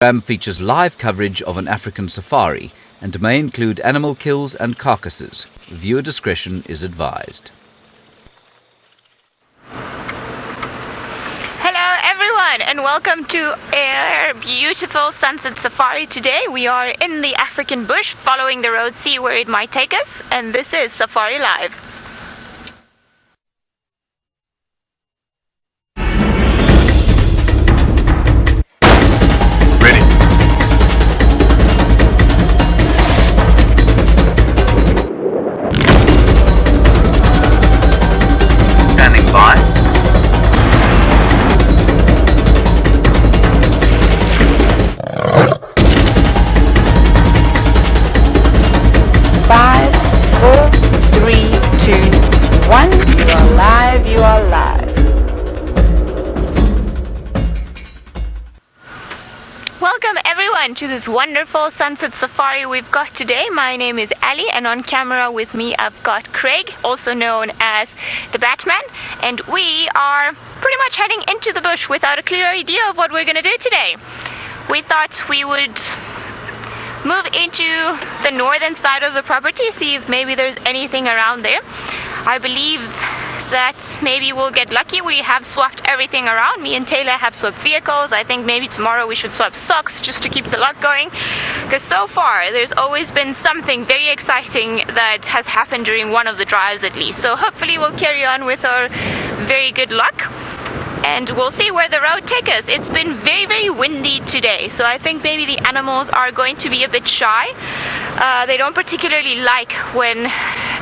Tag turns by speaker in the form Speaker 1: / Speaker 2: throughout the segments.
Speaker 1: The program features live coverage of an African safari and may include animal kills and carcasses. Viewer discretion is advised.
Speaker 2: Hello everyone and welcome to our beautiful sunset safari. Today we are in the African bush following the road, see where it might take us, and this is Safari Live.
Speaker 1: Standing by.
Speaker 3: Five, four, three, two, one. You are live, you are live.
Speaker 2: Welcome everyone to this wonderful sunset safari we've got today. My name is Ellie and on camera with me I've got Craig, also known as the Batman, and we are pretty much heading into the bush without a clear idea of what we're going to do today. We thought we would move into the northern side of the property, see if maybe there's anything around there. I believe that maybe we'll get lucky. We have swapped everything around. Me and Taylor have swapped vehicles. I think maybe tomorrow we should swap socks just to keep the luck going, because so far there's always been something very exciting that has happened during one of the drives at least. So hopefully we'll carry on with our very good luck and we'll see where the road takes us. It's been very, very windy today, so I think maybe the animals are going to be a bit shy. They don't particularly like when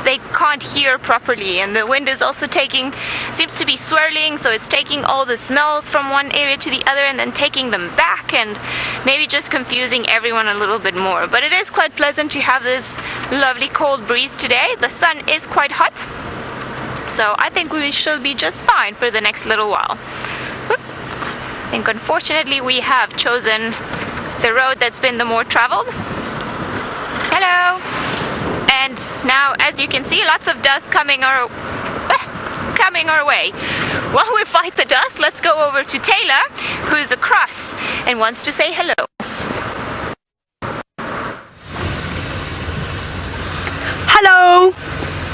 Speaker 2: they can't hear properly, and the wind is also seems to be swirling, so it's taking all the smells from one area to the other and then taking them back, and maybe just confusing everyone a little bit more. But it is quite pleasant to have this lovely cold breeze today. The sun is quite hot, so I think we should be just fine for the next little while. I think unfortunately we have chosen the road that's been the more traveled. Hello! And now, as you can see, lots of dust coming our way. While we fight the dust, let's go over to Taylor, who's across and wants to say hello.
Speaker 3: Hello!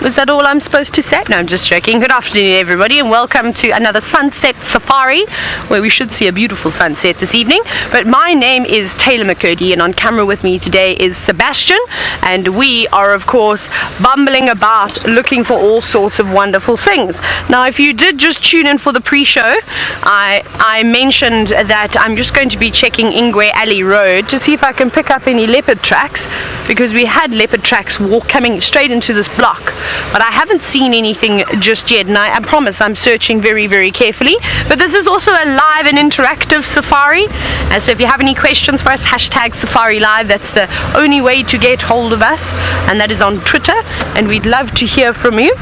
Speaker 3: Was that all I'm supposed to say? No, I'm just joking. Good afternoon, everybody, and welcome to another sunset safari, where we should see a beautiful sunset this evening. But my name is Taylor McCurdy, and on camera with me today is Sebastian, and we are, of course, bumbling about looking for all sorts of wonderful things. Now, if you did just tune in for the pre-show, I mentioned that I'm just going to be checking Ingwe Alley Road to see if I can pick up any leopard tracks, because we had leopard tracks coming straight into this block. But I haven't seen anything just yet, and I promise I'm searching very, very carefully. But this is also a live and interactive safari, and so if you have any questions for us, hashtag Safari Live. That's the only way to get hold of us, and that is on Twitter, and we'd love to hear from you.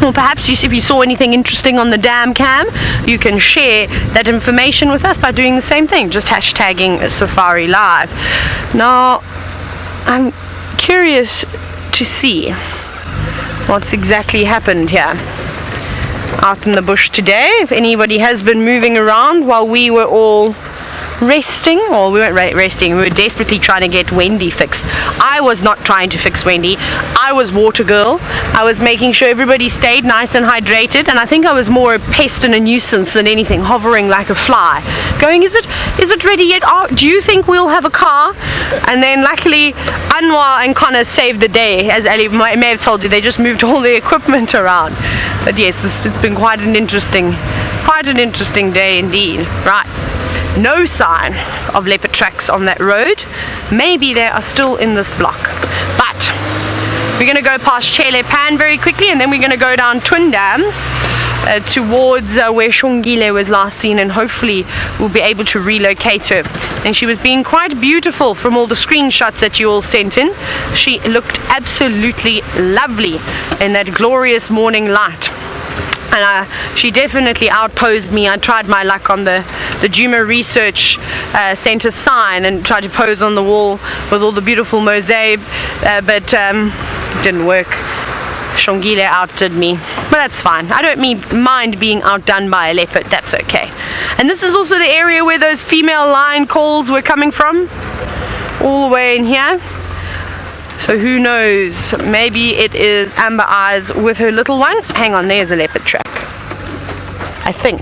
Speaker 3: Or perhaps if you saw anything interesting on the dam cam, you can share that information with us by doing the same thing, just hashtagging Safari Live. Now, I'm curious to see what's exactly happened here out in the bush today. If anybody has been moving around while we were all resting, or we weren't resting, we were desperately trying to get Wendy fixed. I was not trying to fix Wendy. I was water girl. I was making sure everybody stayed nice and hydrated, and I think I was more a pest and a nuisance than anything, hovering like a fly, going, is it ready yet? Oh, do you think we'll have a car? And then luckily Anwar and Connor saved the day. As Ellie may have told you, they just moved all the equipment around. But yes, it's been quite an interesting day indeed. Right. No sign of leopard tracks on that road. Maybe they are still in this block. But we're going to go past Chele Pan very quickly, and then we're going to go down Twin Dams towards where Shongile was last seen, and hopefully we'll be able to relocate her. And she was being quite beautiful from all the screenshots that you all sent in. She looked absolutely lovely in that glorious morning light. And she definitely outposed me. I tried my luck on the Djuma Research Center sign and tried to pose on the wall with all the beautiful mosaic, but it didn't work. Shongile outdid me. But that's fine. I don't mind being outdone by a leopard. That's okay. And this is also the area where those female lion calls were coming from. All the way in here. So who knows? Maybe it is Amber Eyes with her little one. Hang on, there's a leopard track. I think.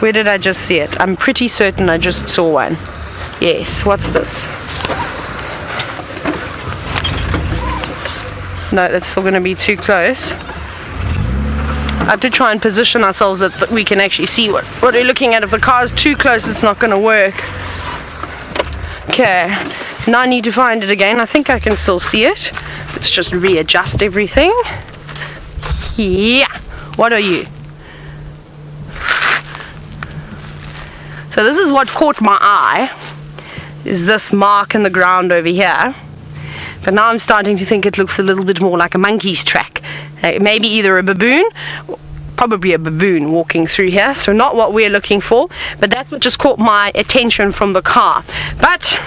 Speaker 3: Where did I just see it? I'm pretty certain I just saw one. Yes, what's this? No, that's still going to be too close. I have to try and position ourselves so that we can actually see what we're looking at. If the car's too close, it's not going to work. Okay, now I need to find it again. I think I can still see it. Let's just readjust everything. Yeah, what are you? So this is what caught my eye, is this mark in the ground over here. But now I'm starting to think it looks a little bit more like a monkey's track. Maybe either a baboon, probably a baboon walking through here. So not what we're looking for, but that's what just caught my attention from the car. But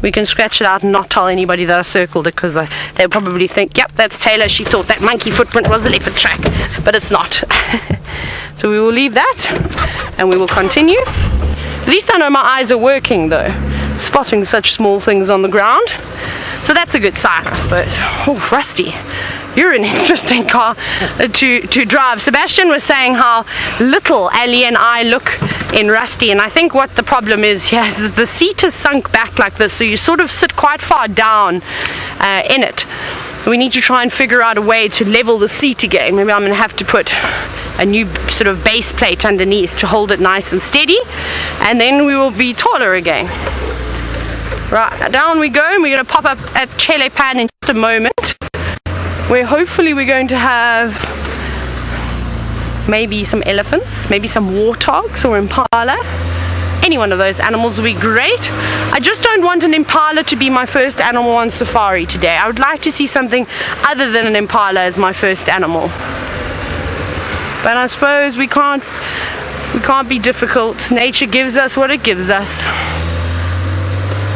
Speaker 3: we can scratch it out and not tell anybody that I circled it, because they'll probably think, yep, that's Taylor. She thought that monkey footprint was a leopard track, but it's not. So we will leave that and we will continue. At least I know my eyes are working though, spotting such small things on the ground. So that's a good sign, I suppose. Oh, Rusty, you're an interesting car to drive. Sebastian was saying how little Ellie and I look in Rusty, and I think what the problem is here is that the seat is sunk back like this, so you sort of sit quite far down in it. We need to try and figure out a way to level the seat again. Maybe I'm going to have to put a new sort of base plate underneath to hold it nice and steady, and then we will be taller again. Right, down we go, and we're going to pop up at Cheetah in just a moment, where hopefully we're going to have maybe some elephants, maybe some warthogs or impala. Any one of those animals would be great. I just don't want an impala to be my first animal on safari today. I would like to see something other than an impala as my first animal. But I suppose we can't be difficult. Nature gives us what it gives us.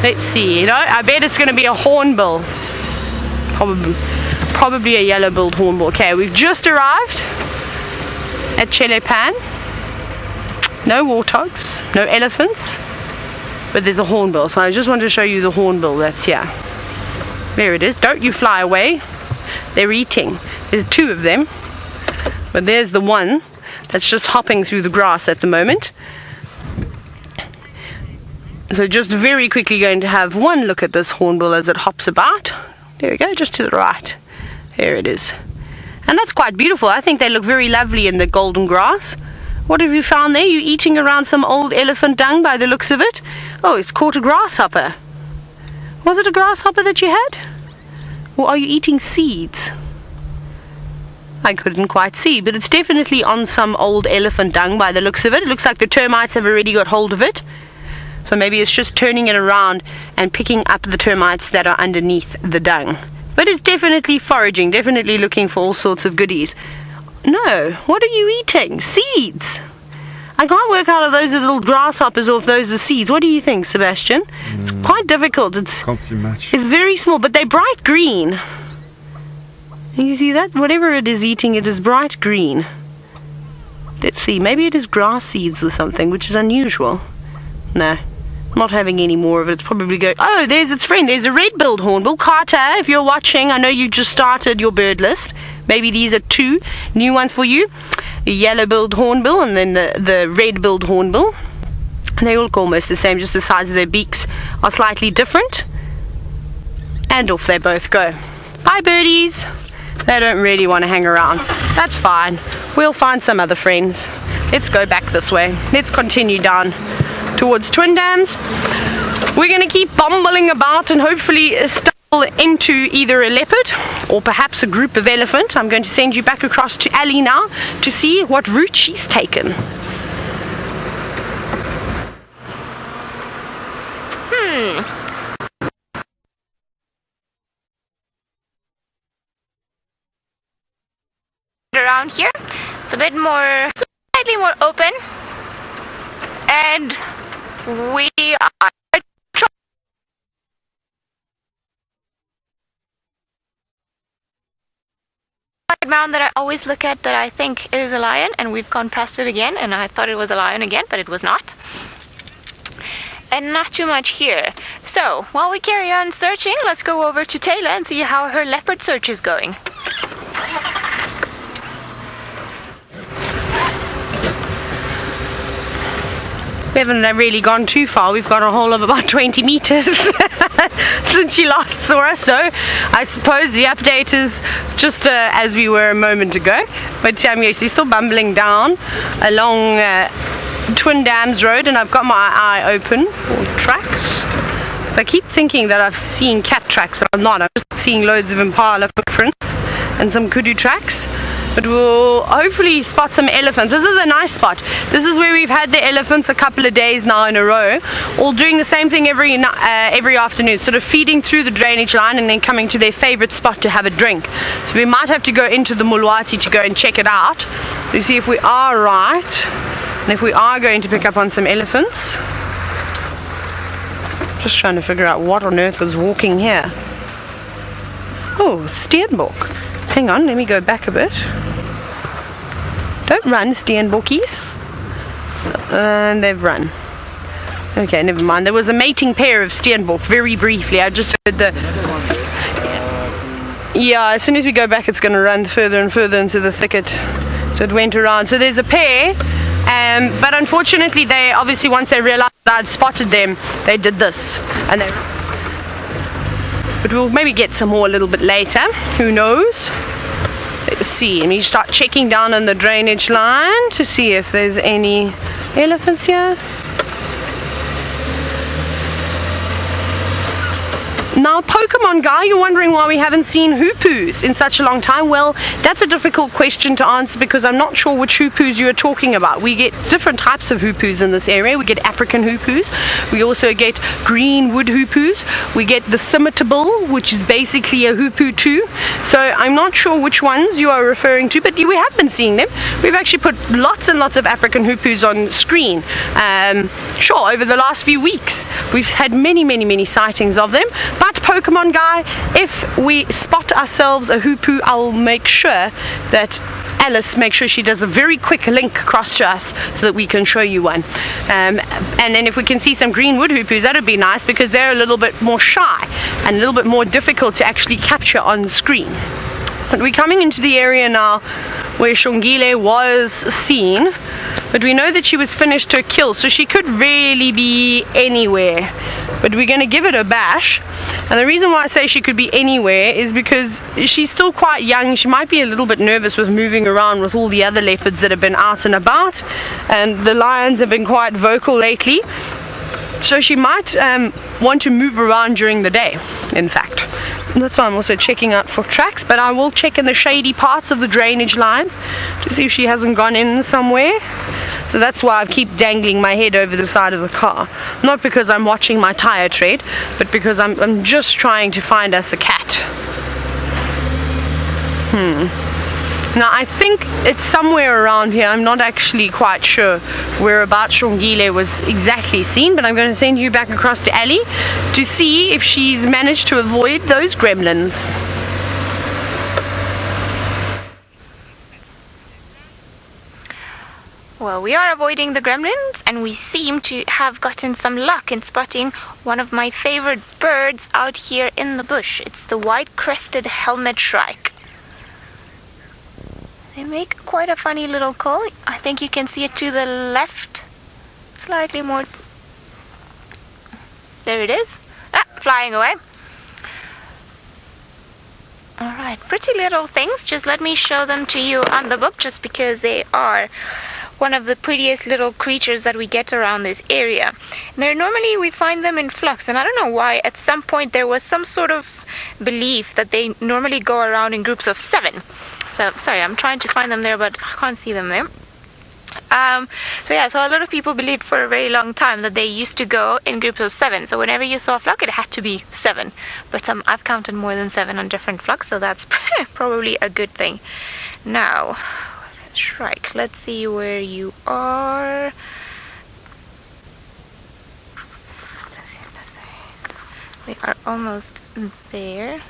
Speaker 3: Let's see, I bet it's going to be a hornbill. Probably a yellow-billed hornbill. Okay, we've just arrived at Cheetah. No warthogs, no elephants, but there's a hornbill. So I just wanted to show you the hornbill that's here. There it is. Don't you fly away. They're eating. There's two of them, but there's the one that's just hopping through the grass at the moment. So just very quickly going to have one look at this hornbill as it hops about. There we go, just to the right. There it is. And that's quite beautiful. I think they look very lovely in the golden grass. What have you found there? You eating around some old elephant dung by the looks of it? Oh, it's caught a grasshopper. Was it a grasshopper that you had? Or are you eating seeds? I couldn't quite see, but it's definitely on some old elephant dung by the looks of it. It looks like the termites have already got hold of it. So maybe it's just turning it around and picking up the termites that are underneath the dung. But it's definitely foraging, definitely looking for all sorts of goodies. No, what are you eating? Seeds! I can't work out if those are little grasshoppers or if those are seeds. What do you think, Sebastian? It's quite difficult.
Speaker 4: Can't see much.
Speaker 3: It's very small, but they're bright green. You see that? Whatever it is eating, it is bright green. Let's see, maybe it is grass seeds or something, which is unusual. No. Not having any more of it. It's probably going. Oh, there's its friend. There's a red-billed hornbill. Carter, if you're watching, I know you just started your bird list. Maybe these are two new ones for you. The yellow-billed hornbill and then the red-billed hornbill. And they all look almost the same, just the size of their beaks are slightly different. And off they both go. Bye, birdies. They don't really want to hang around. That's fine. We'll find some other friends. Let's go back this way. Let's continue down towards Twin Dams. We're going to keep bumbling about and hopefully stumble into either a leopard or perhaps a group of elephant. I'm going to send you back across to Ellie now to see what route she's taken.
Speaker 2: Around here, it's a bit more, slightly more open, and we are mound that I always look at that I think is a lion, and we've gone past it again, and I thought it was a lion again, but it was not. And not too much here. So, while we carry on searching, let's go over to Taylor and see how her leopard search is going.
Speaker 3: We haven't really gone too far. We've got a whole of about 20 meters since she last saw us, so I suppose the update is just as we were a moment ago. But yes, we're still bumbling down along Twin Dams Road, and I've got my eye open for tracks. So I keep thinking that I've seen cat tracks, but I'm not. I'm just seeing loads of impala footprints and some kudu tracks. But we'll hopefully spot some elephants. This is a nice spot. This is where we've had the elephants a couple of days now in a row, all doing the same thing every afternoon, sort of feeding through the drainage line and then coming to their favorite spot to have a drink. So we might have to go into the Mulwati to go and check it out to see if we are right and if we are going to pick up on some elephants. Just trying to figure out what on earth was walking here. Oh, Steenbok. Hang on, let me go back a bit. Don't run, Steenbokkies. And they've run. Okay, never mind. There was a mating pair of Steenbok very briefly. I just heard the... Yeah, as soon as we go back, it's going to run further and further into the thicket. So it went around. So there's a pair, but unfortunately, they obviously, once they realized that I'd spotted them, they did this. And they... But we'll maybe get some more a little bit later. Who knows? Let's see. Let me start checking down on the drainage line to see if there's any elephants here. Now, Pokemon guy, you're wondering why we haven't seen Hippos in such a long time. Well, that's a difficult question to answer because I'm not sure which Hippos you're talking about. We get different types of Hippos in this area. We get African Hippos. We also get green wood Hippos. We get the Scimitar, which is basically a Hippo too. So I'm not sure which ones you are referring to, but we have been seeing them. We've actually put lots and lots of African Hippos on screen. Sure, over the last few weeks, we've had many sightings of them. But Pokemon guy, if we spot ourselves a Hippo, I'll make sure that Alice makes sure she does a very quick link across to us so that we can show you one. And then if we can see some green wood Hippos, that would be nice because they're a little bit more shy and a little bit more difficult to actually capture on screen. But we're coming into the area now where Shongile was seen, but we know that she was finished her kill, so she could really be anywhere. But we're going to give it a bash. And the reason why I say she could be anywhere is because she's still quite young. She might be a little bit nervous with moving around with all the other leopards that have been out and about, and the lions have been quite vocal lately. So she might want to move around during the day, in fact. And that's why I'm also checking out for tracks, but I will check in the shady parts of the drainage lines to see if she hasn't gone in somewhere. So that's why I keep dangling my head over the side of the car. Not because I'm watching my tire tread, but because I'm just trying to find us a cat. Now I think it's somewhere around here. I'm not actually quite sure whereabouts Shongile was exactly seen, but I'm going to send you back across to Ellie to see if she's managed to avoid those gremlins.
Speaker 2: Well, we are avoiding the gremlins, and we seem to have gotten some luck in spotting one of my favorite birds out here in the bush. It's the white-crested Helmet Shrike. They make quite a funny little call. I think you can see it to the left. Slightly more. There it is. Ah, flying away. Alright, pretty little things. Just let me show them to you on the book, just because they are one of the prettiest little creatures that we get around this area. Normally we find them in flocks, and I don't know why. At some point there was some sort of belief that they normally go around in groups of 7. So, sorry, I'm trying to find them there, but I can't see them there. So a lot of people believed for a very long time that they used to go in groups of 7. So whenever you saw a flock, it had to be 7. But I've counted more than 7 on different flocks, so that's probably a good thing. Now, Shrike, let's see where you are. We are almost there.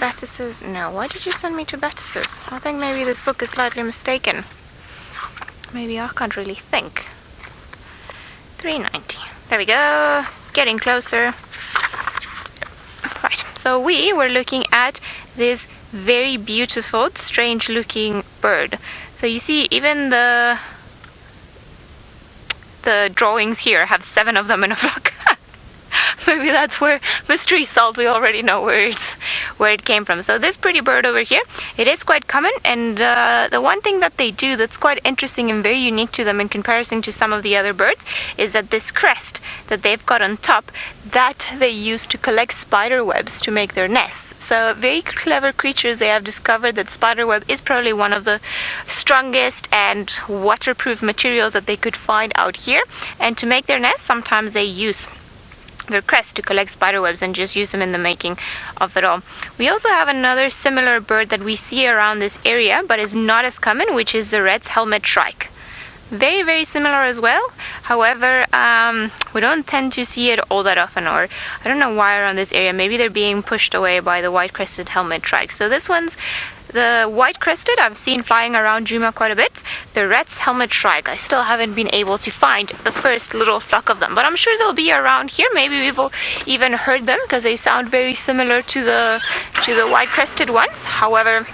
Speaker 2: Battis's? No, why did you send me to Battis's? I think maybe this book is slightly mistaken. Maybe I can't really think. 390. There we go. Getting closer. Right, so we were looking at this very beautiful, strange looking bird. So you see, even the drawings here have 7 of them in a flock. Maybe that's where mystery salt, we already know where it came from. So this pretty bird over here, it is quite common, and the one thing that they do that's quite interesting and very unique to them in comparison to some of the other birds is that this crest that they've got on top, that they use to collect spider webs to make their nests. So very clever creatures. They have discovered that spider web is probably one of the strongest and waterproof materials that they could find out here, and to make their nests sometimes they use their crest to collect spider webs and just use them in the making of it all. We also have another similar bird that we see around this area but is not as common, which is the red Helmet Shrike. Very, very similar as well. However, we don't tend to see it all that often, or I don't know why around this area. Maybe they're being pushed away by the white-crested Helmet Shrike. So this one's the white-crested I've seen flying around Djuma quite a bit. The red's Helmet Shrike, I still haven't been able to find the first little flock of them, but I'm sure they'll be around here. Maybe we've even heard them because they sound very similar to the white-crested ones. However,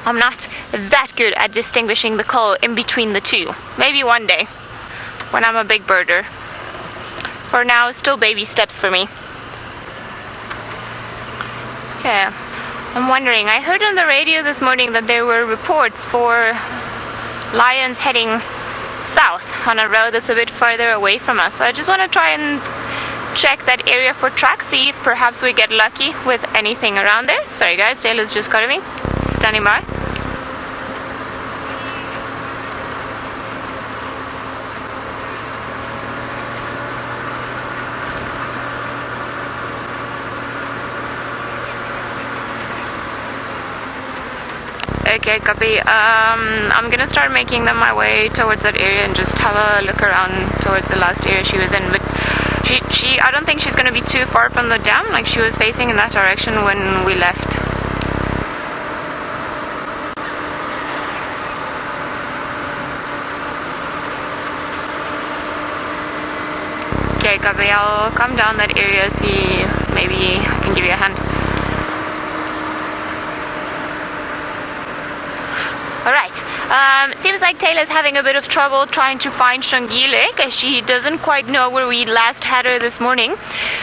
Speaker 2: I'm not that good at distinguishing the call in between the two. Maybe one day when I'm a big birder. For now, still baby steps for me. Okay. I'm wondering, I heard on the radio this morning that there were reports for lions heading south on a road that's a bit farther away from us. So I just want to try and check that area for tracks, see if perhaps we get lucky with anything around there. Sorry guys, Taylor's just calling me. Standing by. Okay, copy. I'm gonna start making them my way towards that area and just have a look around towards the last area she was in. But I don't think she's gonna be too far from the dam. Like, she was facing in that direction when we left. Okay, copy. I'll come down that area, see maybe I can give you a hand. Alright, seems like Taylor's having a bit of trouble trying to find Shangile because she doesn't quite know where we last had her this morning.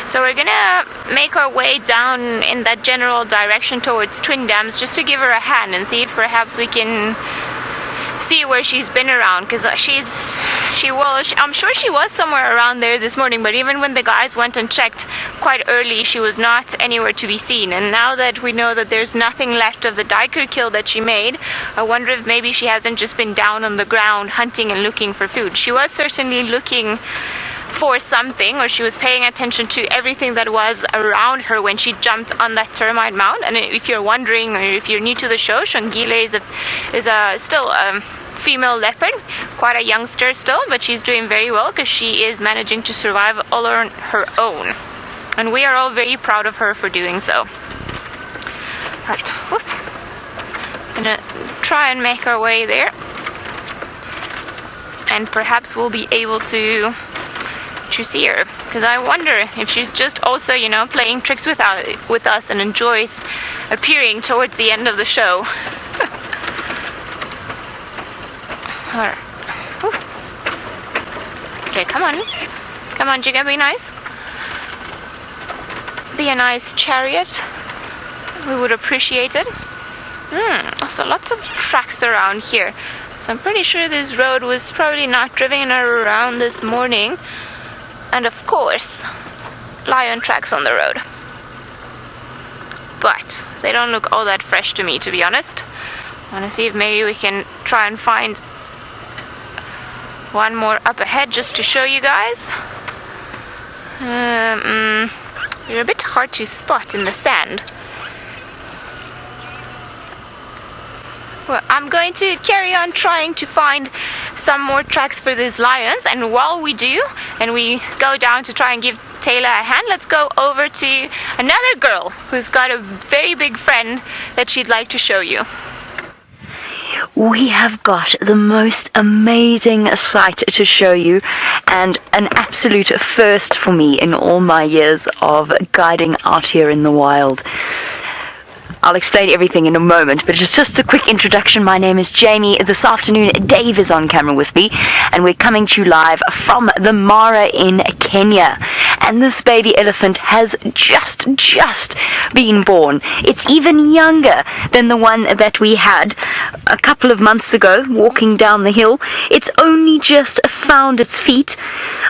Speaker 2: So we're gonna make our way down in that general direction towards Twin Dams just to give her a hand and see if perhaps we can see where she's been around, because I'm sure she was somewhere around there this morning, but even when the guys went and checked quite early, she was not anywhere to be seen. And now that we know that there's nothing left of the diker kill that she made, I wonder if maybe she hasn't just been down on the ground hunting and looking for food. She was certainly looking for something, or she was paying attention to everything that was around her when she jumped on that termite mound. And if you're wondering, or if you're new to the show, Shangile is still a female leopard, quite a youngster still, but she's doing very well because she is managing to survive all on her own, and we are all very proud of her for doing so. Right, whoop. Gonna try and make our way there, and perhaps we'll be able to see her, because I wonder if she's just also, you know, playing tricks with us and enjoys appearing towards the end of the show. Alright. Okay, come on, Jigga, be nice. Be a nice chariot. We would appreciate it. So lots of tracks around here. So I'm pretty sure this road was probably not driven around this morning. And of course, lion tracks on the road. But they don't look all that fresh to me, to be honest. I want to see if maybe we can try and find one more up ahead just to show you guys. They're a bit hard to spot in the sand. Well, I'm going to carry on trying to find some more tracks for these lions, and while we do, and we go down to try and give tailor a hand, let's go over to another girl who's got a very big friend that she'd like to show you.
Speaker 4: We have got the most amazing sight to show you, and an absolute first for me in all my years of guiding out here in the wild. I'll explain everything in a moment, but just a quick introduction. My name is Jamie. This afternoon, Dave is on camera with me, and we're coming to you live from the Mara in Kenya. And this baby elephant has just been born. It's even younger than the one that we had a couple of months ago walking down the hill. It's only just found its feet,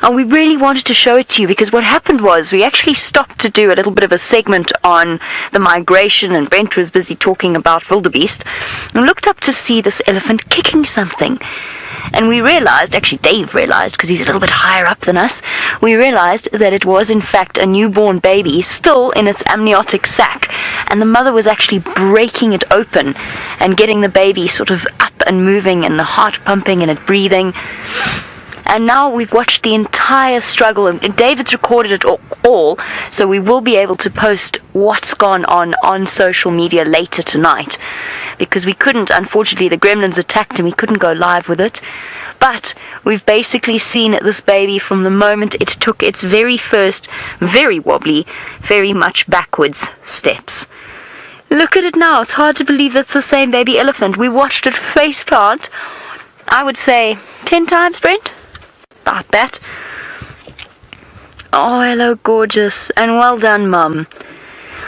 Speaker 4: and we really wanted to show it to you because what happened was we actually stopped to do a little bit of a segment on the migration, and Brent was busy talking about wildebeest, and looked up to see this elephant kicking something. And we realized, actually Dave realized, because he's a little bit higher up than us, we realized that it was in fact a newborn baby still in its amniotic sac, and the mother was actually breaking it open and getting the baby sort of up and moving, and the heart pumping and it breathing. And now we've watched the entire struggle, and David's recorded it all, so we will be able to post what's gone on social media later tonight, because we couldn't, unfortunately, the gremlins attacked and we couldn't go live with it. But we've basically seen this baby from the moment it took its very first, very wobbly, very much backwards steps. Look at it now. It's hard to believe that's the same baby elephant. We watched it face plant, I would say 10 times, Brent? About that. Oh, hello, gorgeous, and well done, Mum.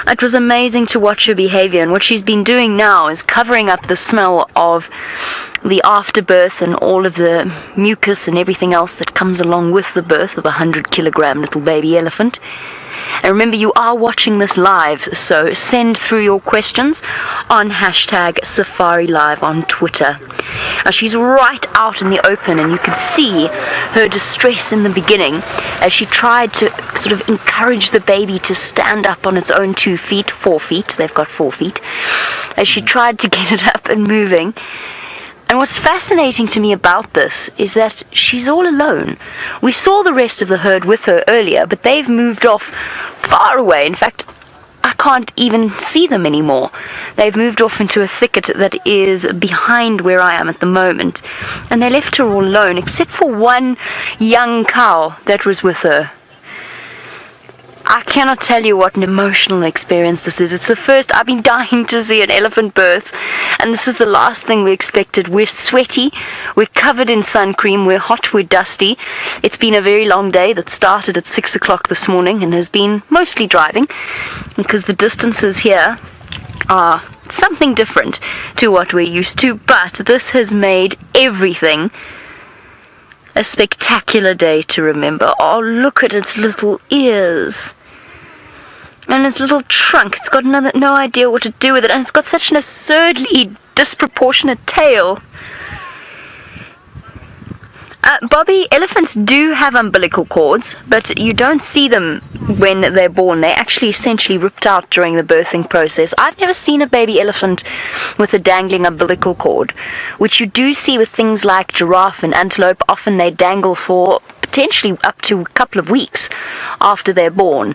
Speaker 4: It was amazing to watch her behavior, and what she's been doing now is covering up the smell of the afterbirth and all of the mucus and everything else that comes along with the birth of a 100-kilogram little baby elephant. And remember, you are watching this live, so send through your questions on #SafariLive on Twitter. Now, she's right out in the open, and you can see her distress in the beginning as she tried to sort of encourage the baby to stand up on its own 2 feet, 4 feet, they've got 4 feet, as she tried to get it up and moving. And what's fascinating to me about this is that she's all alone. We saw the rest of the herd with her earlier, but they've moved off far away. In fact, I can't even see them anymore. They've moved off into a thicket that is behind where I am at the moment. And they left her all alone, except for one young cow that was with her. I cannot tell you what an emotional experience this is. It's the first. I've been dying to see an elephant birth, and this is the last thing we expected. We're sweaty, we're covered in sun cream, we're hot, we're dusty. It's been a very long day that started at 6 o'clock this morning and has been mostly driving, because the distances here are something different to what we're used to, but this has made everything a spectacular day to remember. Oh, look at its little ears. And its little trunk. It's got no idea what to do with it. And it's got such an absurdly disproportionate tail. Bobby, elephants do have umbilical cords, but you don't see them when they're born. They're actually essentially ripped out during the birthing process. I've never seen a baby elephant with a dangling umbilical cord, which you do see with things like giraffe and antelope. Often they dangle for potentially up to a couple of weeks after they're born.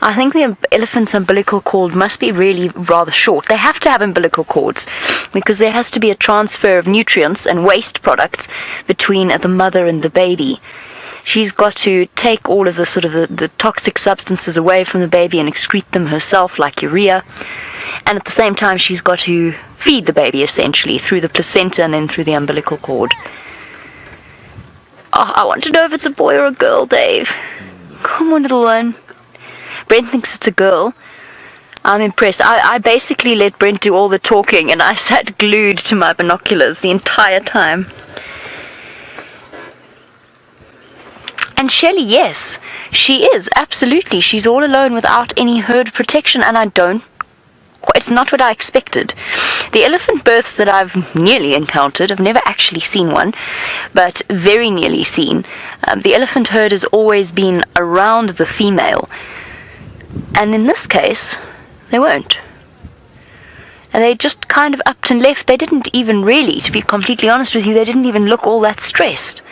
Speaker 4: I think the elephant's umbilical cord must be really rather short. They have to have umbilical cords because there has to be a transfer of nutrients and waste products between the mother and the baby. She's got to take all of the sort of the toxic substances away from the baby and excrete them herself, like urea. And at the same time, she's got to feed the baby essentially through the placenta and then through the umbilical cord. Oh, I want to know if it's a boy or a girl, Dave. Come on, little one. Brent thinks it's a girl. I'm impressed. I basically let Brent do all the talking, and I sat glued to my binoculars the entire time. And Shelley, yes, she is, absolutely. She's all alone without any herd protection, and it's not what I expected. The elephant births that I've nearly encountered, I've never actually seen one, but very nearly seen. The elephant herd has always been around the female. And in this case, they weren't. And they just kind of upped and left. They didn't even really, to be completely honest with you, they didn't even look all that stressed.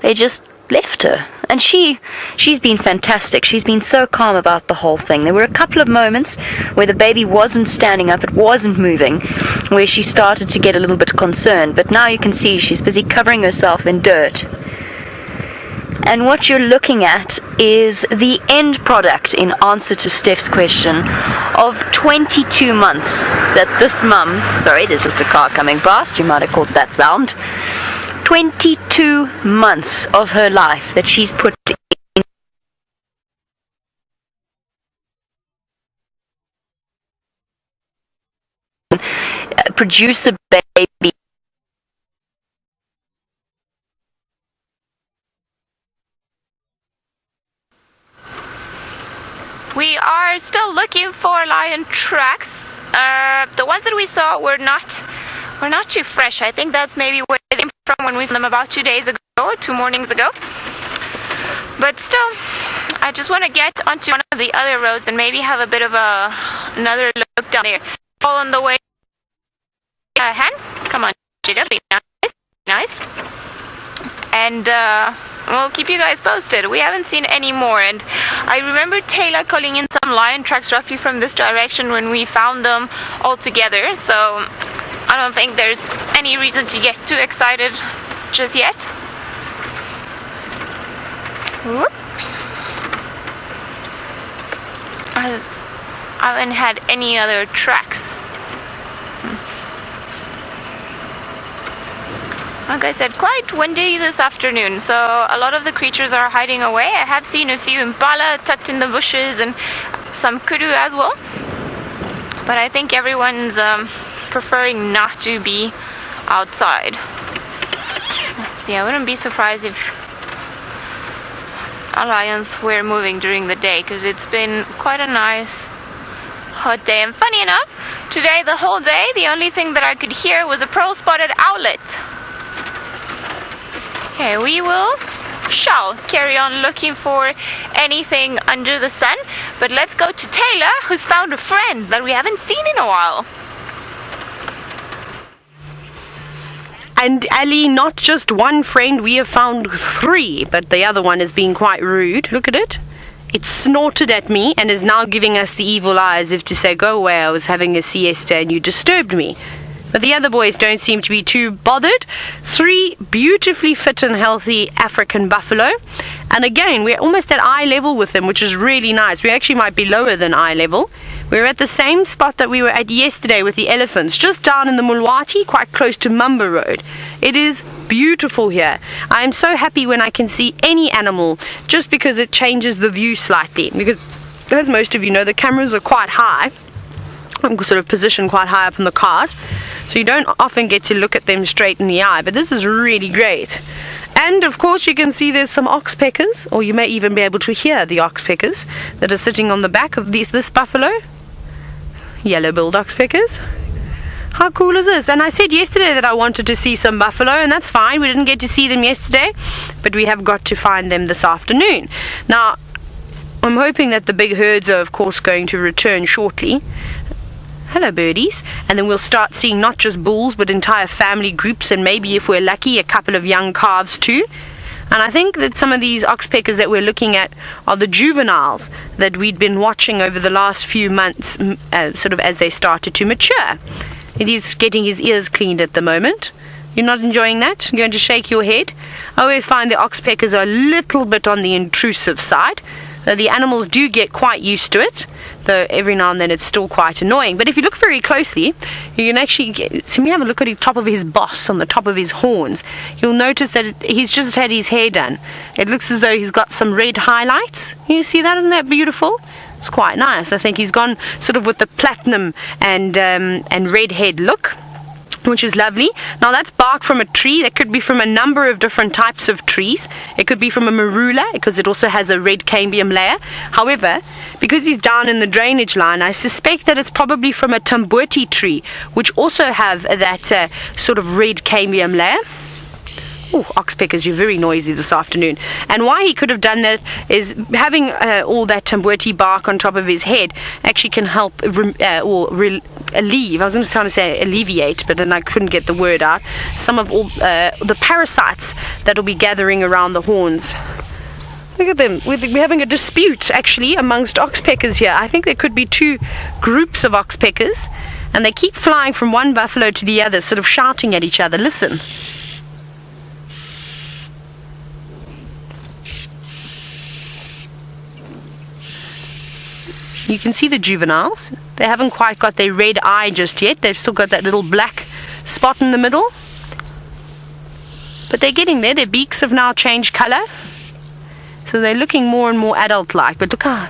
Speaker 4: They just left her. And she's been fantastic. She's been so calm about the whole thing. There were a couple of moments where the baby wasn't standing up, it wasn't moving, where she started to get a little bit concerned. But now you can see she's busy covering herself in dirt. And what you're looking at is the end product, in answer to Steph's question, of 22 months that this mum, sorry, there's just a car coming past, you might have caught that sound, 22 months of her life that she's put in produce a baby.
Speaker 2: We are still looking for lion tracks. The ones that we saw were not too fresh. I think that's maybe where they came from when we found them about 2 days ago, 2 mornings ago. But still, I just want to get onto one of the other roads and maybe have a bit of another look down there. All on the way. Hand, come on, Cheetah, be nice. And we'll keep you guys posted. We haven't seen any more, and I remember Taylor calling in some lion tracks roughly from this direction when we found them all together, so I don't think there's any reason to get too excited just yet. Whoop. I haven't had any other tracks. Like I said, quite windy this afternoon, so a lot of the creatures are hiding away. I have seen a few impala tucked in the bushes and some kudu as well. But I think everyone's preferring not to be outside. Let's see, I wouldn't be surprised if our lions were moving during the day, because it's been quite a nice hot day. And funny enough, today the whole day, the only thing that I could hear was a pearl-spotted owlet. Okay, we shall carry on looking for anything under the sun, but let's go to Taylor, who's found a friend that we haven't seen in a while.
Speaker 3: And Ellie, not just one friend, we have found 3, but the other one is being quite rude. Look at it. It snorted at me and is now giving us the evil eye as if to say, go away, I was having a siesta and you disturbed me. But the other boys don't seem to be too bothered. 3 beautifully fit and healthy African buffalo. And again, we're almost at eye level with them, which is really nice. We actually might be lower than eye level. We're at the same spot that we were at yesterday with the elephants, just down in the Mulwati, quite close to Mumba Road. It is beautiful here. I am so happy when I can see any animal, just because it changes the view slightly. Because, as most of you know, the cameras are quite high. I'm sort of positioned quite high up in the cars, so you don't often get to look at them straight in the eye, but this is really great. And of course you can see there's some oxpeckers, or you may even be able to hear the oxpeckers that are sitting on the back of this buffalo. Yellow-billed oxpeckers. How cool is this? And I said yesterday that I wanted to see some buffalo, and that's fine, we didn't get to see them yesterday, but we have got to find them this afternoon. Now, I'm hoping that the big herds are of course going to return shortly. Hello birdies. And then we'll start seeing not just bulls but entire family groups, and maybe if we're lucky a couple of young calves too. And I think that some of these oxpeckers that we're looking at are the juveniles that we'd been watching over the last few months, sort of as they started to mature. He's getting his ears cleaned at the moment. You're not enjoying that? You're going to shake your head? I always find the oxpeckers are a little bit on the intrusive side. The animals do get quite used to it, though every now and then it's still quite annoying. But if you look very closely, you can actually see me have a look at the top of his boss, on the top of his horns. You'll notice that he's just had his hair done. It looks as though he's got some red highlights. You see that? Isn't that beautiful? It's quite nice. I think he's gone sort of with the platinum and red head look, which is lovely. Now that's bark from a tree. That could be from a number of different types of trees. It could be from a marula, because it also has a red cambium layer. However, because he's down in the drainage line, I suspect that it's probably from a tamboti tree, which also have that sort of red cambium layer. Oh, oxpeckers, you're very noisy this afternoon. And why he could have done that is having all that tamboti bark on top of his head actually can help alleviate, I was going to say alleviate, but then I couldn't get the word out, some of all the parasites that will be gathering around the horns. Look at them. We're having a dispute, actually, amongst oxpeckers here. I think there could be two groups of oxpeckers, and they keep flying from one buffalo to the other, sort of shouting at each other. Listen. You can see the juveniles. They haven't quite got their red eye just yet. They've still got that little black spot in the middle. But they're getting there. Their beaks have now changed color. So they're looking more and more adult-like. But look how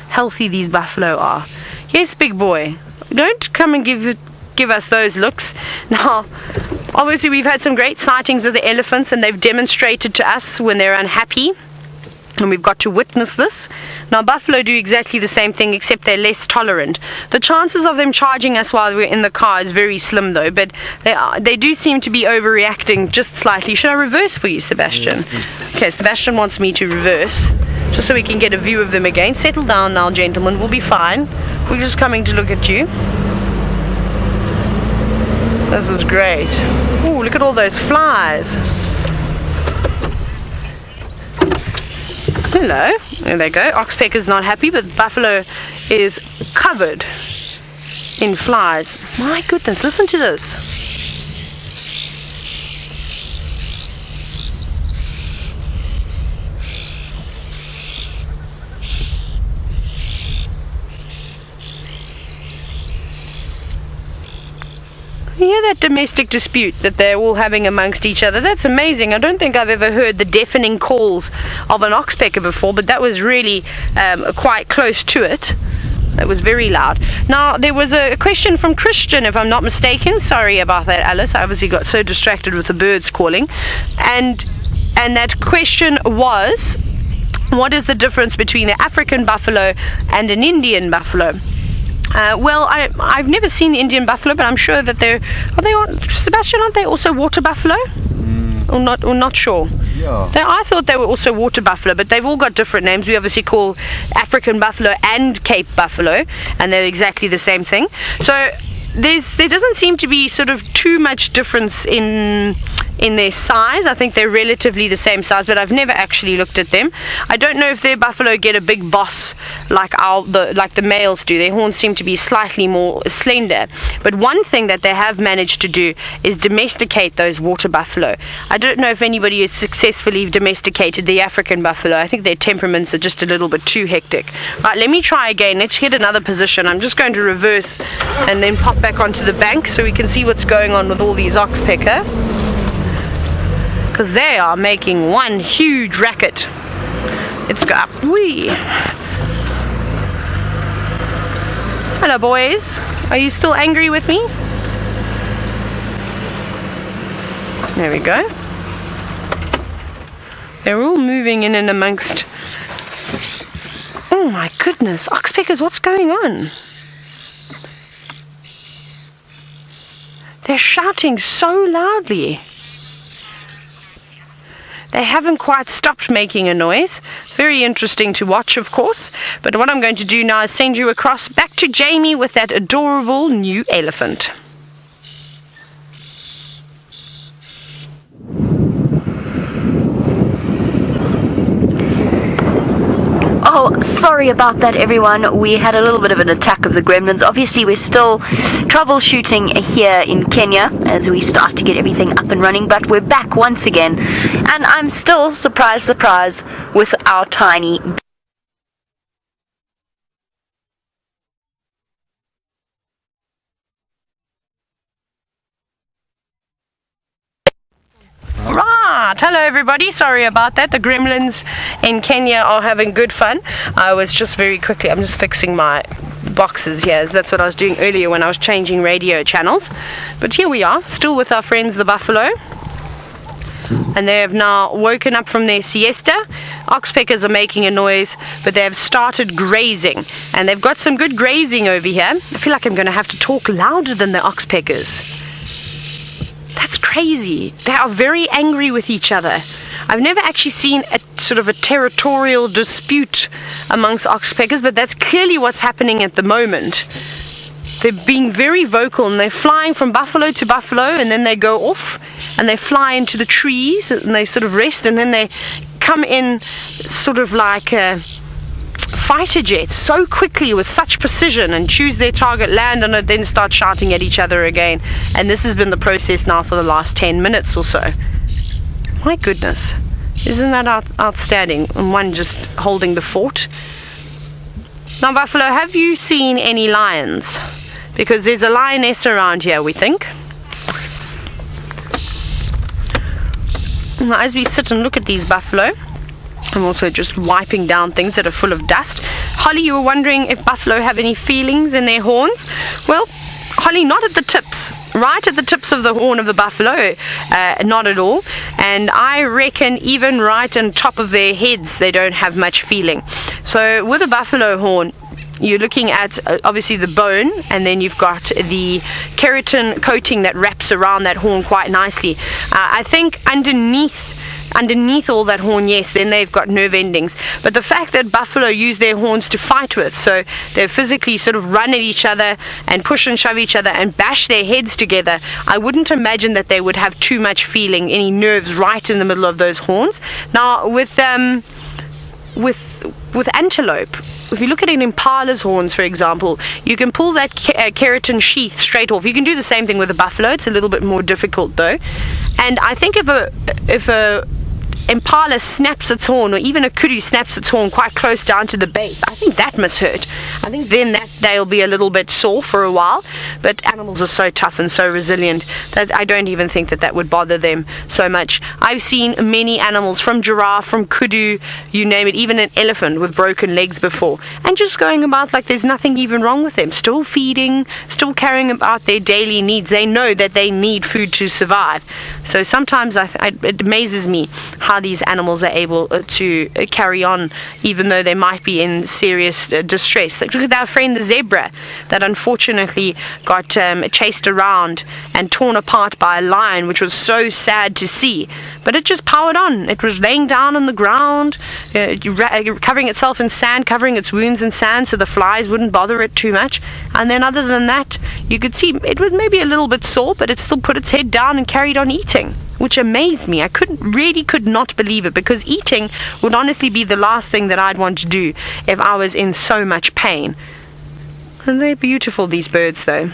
Speaker 3: healthy these buffalo are. Yes, big boy. Don't come and give us those looks. Now, obviously we've had some great sightings of the elephants, and they've demonstrated to us when they're unhappy. And we've got to witness this. Now, buffalo do exactly the same thing, except they're less tolerant. The chances of them charging us while we're in the car is very slim, though. But they do seem to be overreacting just slightly. Should I reverse for you, Sebastian? Okay, Sebastian wants me to reverse, just so we can get a view of them again. Settle down now, gentlemen. We'll be fine. We're just coming to look at you. This is great. Oh, look at all those flies. Hello, there they go. Oxpecker's not happy, but buffalo is covered in flies. My goodness, listen to this. You hear that domestic dispute that they're all having amongst each other? That's amazing. I don't think I've ever heard the deafening calls of an oxpecker before, but that was really quite close to it. It was very loud. Now, there was a question from Christian, if I'm not mistaken. Sorry about that, Alice. I obviously got so distracted with the birds calling. And that question was, what is the difference between the African buffalo and an Indian buffalo? Well, I've never seen the Indian buffalo, but I'm sure that Sebastian, aren't they also water buffalo? Or not sure. Yeah. I thought they were also water buffalo, but they've all got different names. We obviously call African buffalo and Cape buffalo, and they're exactly the same thing. So there doesn't seem to be sort of too much difference in their size. I think they're relatively the same size, but I've never actually looked at them. I don't know if their buffalo get a big boss like the males do. Their horns seem to be slightly more slender. But one thing that they have managed to do is domesticate those water buffalo. I don't know if anybody has successfully domesticated the African buffalo. I think their temperaments are just a little bit too hectic. Right, let me try again. Let's hit another position. I'm just going to reverse and then pop back onto the bank so we can see what's going on with all these oxpecker, because they are making one huge racket. Let's go up. Whee! Hello, boys. Are you still angry with me? There we go. They're all moving in and amongst. Oh my goodness, oxpeckers, what's going on? They're shouting so loudly. They haven't quite stopped making a noise. It's very interesting to watch, of course. But what I'm going to do now is send you across back to Jamie with that adorable new elephant.
Speaker 4: Oh, sorry about that, everyone. We had a little bit of an attack of the gremlins. Obviously, we're still troubleshooting here in Kenya as we start to get everything up and running, but we're back once again. And I'm still, surprise, with our tiny...
Speaker 3: Right, hello everybody, sorry about that. The gremlins in Kenya are having good fun. I was just very quickly, I'm just fixing my boxes here. That's what I was doing earlier when I was changing radio channels. But here we are, still with our friends the buffalo. And they have now woken up from their siesta. Oxpeckers are making a noise, but they have started grazing. And they've got some good grazing over here. I feel like I'm going to have to talk louder than the oxpeckers. That's crazy. They are very angry with each other. I've never actually seen a sort of a territorial dispute amongst oxpeckers, but that's clearly what's happening at the moment. They're being very vocal, and they're flying from buffalo to buffalo, and then they go off and they fly into the trees and they sort of rest, and then they come in sort of like fighter jets so quickly with such precision and choose their target, land on it, then start shouting at each other again. And this has been the process now for the last 10 minutes or so. My goodness, isn't that outstanding? And one just holding the fort. Now, Buffalo, have you seen any lions? Because there's a lioness around here, we think. Now, as we sit and look at these buffalo, I'm also just wiping down things that are full of dust. Holly, you were wondering if buffalo have any feelings in their horns? Well, Holly, not at the tips. Right at the tips of the horn of the buffalo, not at all. And I reckon even right on top of their heads, they don't have much feeling. So with a buffalo horn, you're looking at obviously the bone, and then you've got the keratin coating that wraps around that horn quite nicely. I think underneath all that horn, yes, then they've got nerve endings. But the fact that buffalo use their horns to fight with, so they physically sort of run at each other and push and shove each other and bash their heads together, I wouldn't imagine that they would have too much feeling, any nerves right in the middle of those horns. Now with antelope, if you look at an impala's horns, for example, you can pull that keratin sheath straight off. You can do the same thing with a buffalo. It's a little bit more difficult though. And I think if a impala snaps its horn, or even a kudu snaps its horn quite close down to the base, I think that must hurt. I think then that they'll be a little bit sore for a while. But animals are so tough and so resilient that I don't even think that would bother them so much. I've seen many animals, from giraffe, from kudu, you name it, even an elephant with broken legs before, and just going about like there's nothing even wrong with them, still feeding, still carrying about their daily needs. They know that they need food to survive. So sometimes it amazes me how these animals are able to carry on even though they might be in serious distress. Like, look at our friend the zebra that unfortunately got chased around and torn apart by a lion, which was so sad to see, but it just powered on. It was laying down on the ground, covering itself in sand, covering its wounds in sand so the flies wouldn't bother it too much. And then other than that, you could see it was maybe a little bit sore, but it still put its head down and carried on eating, which amazed me. I could not believe it, because eating would honestly be the last thing that I'd want to do if I was in so much pain. And they're beautiful, these birds, though.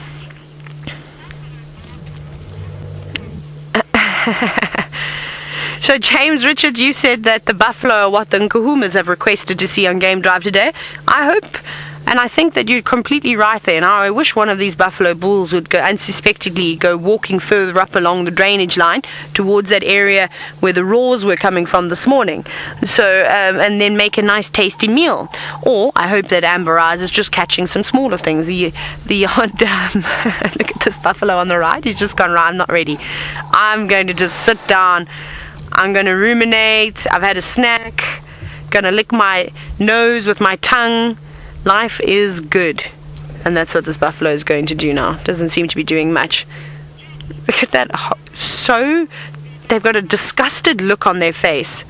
Speaker 3: So James Richard, you said that the buffalo are what the Nkuhumas have requested to see on Game Drive today. I hope, and I think that you're completely right there. Now, I wish one of these buffalo bulls would go unsuspectingly go walking further up along the drainage line towards that area where the roars were coming from this morning. So, and then make a nice tasty meal. Or I hope that Amber Eyes is just catching some smaller things. The odd, look at this buffalo on the right. He's just gone right. I'm not ready. I'm going to just sit down. I'm going to ruminate. I've had a snack. Going to lick my nose with my tongue. Life is good. And that's what this buffalo is going to do now. Doesn't seem to be doing much. Look at that. So, they've got a disgusted look on their face.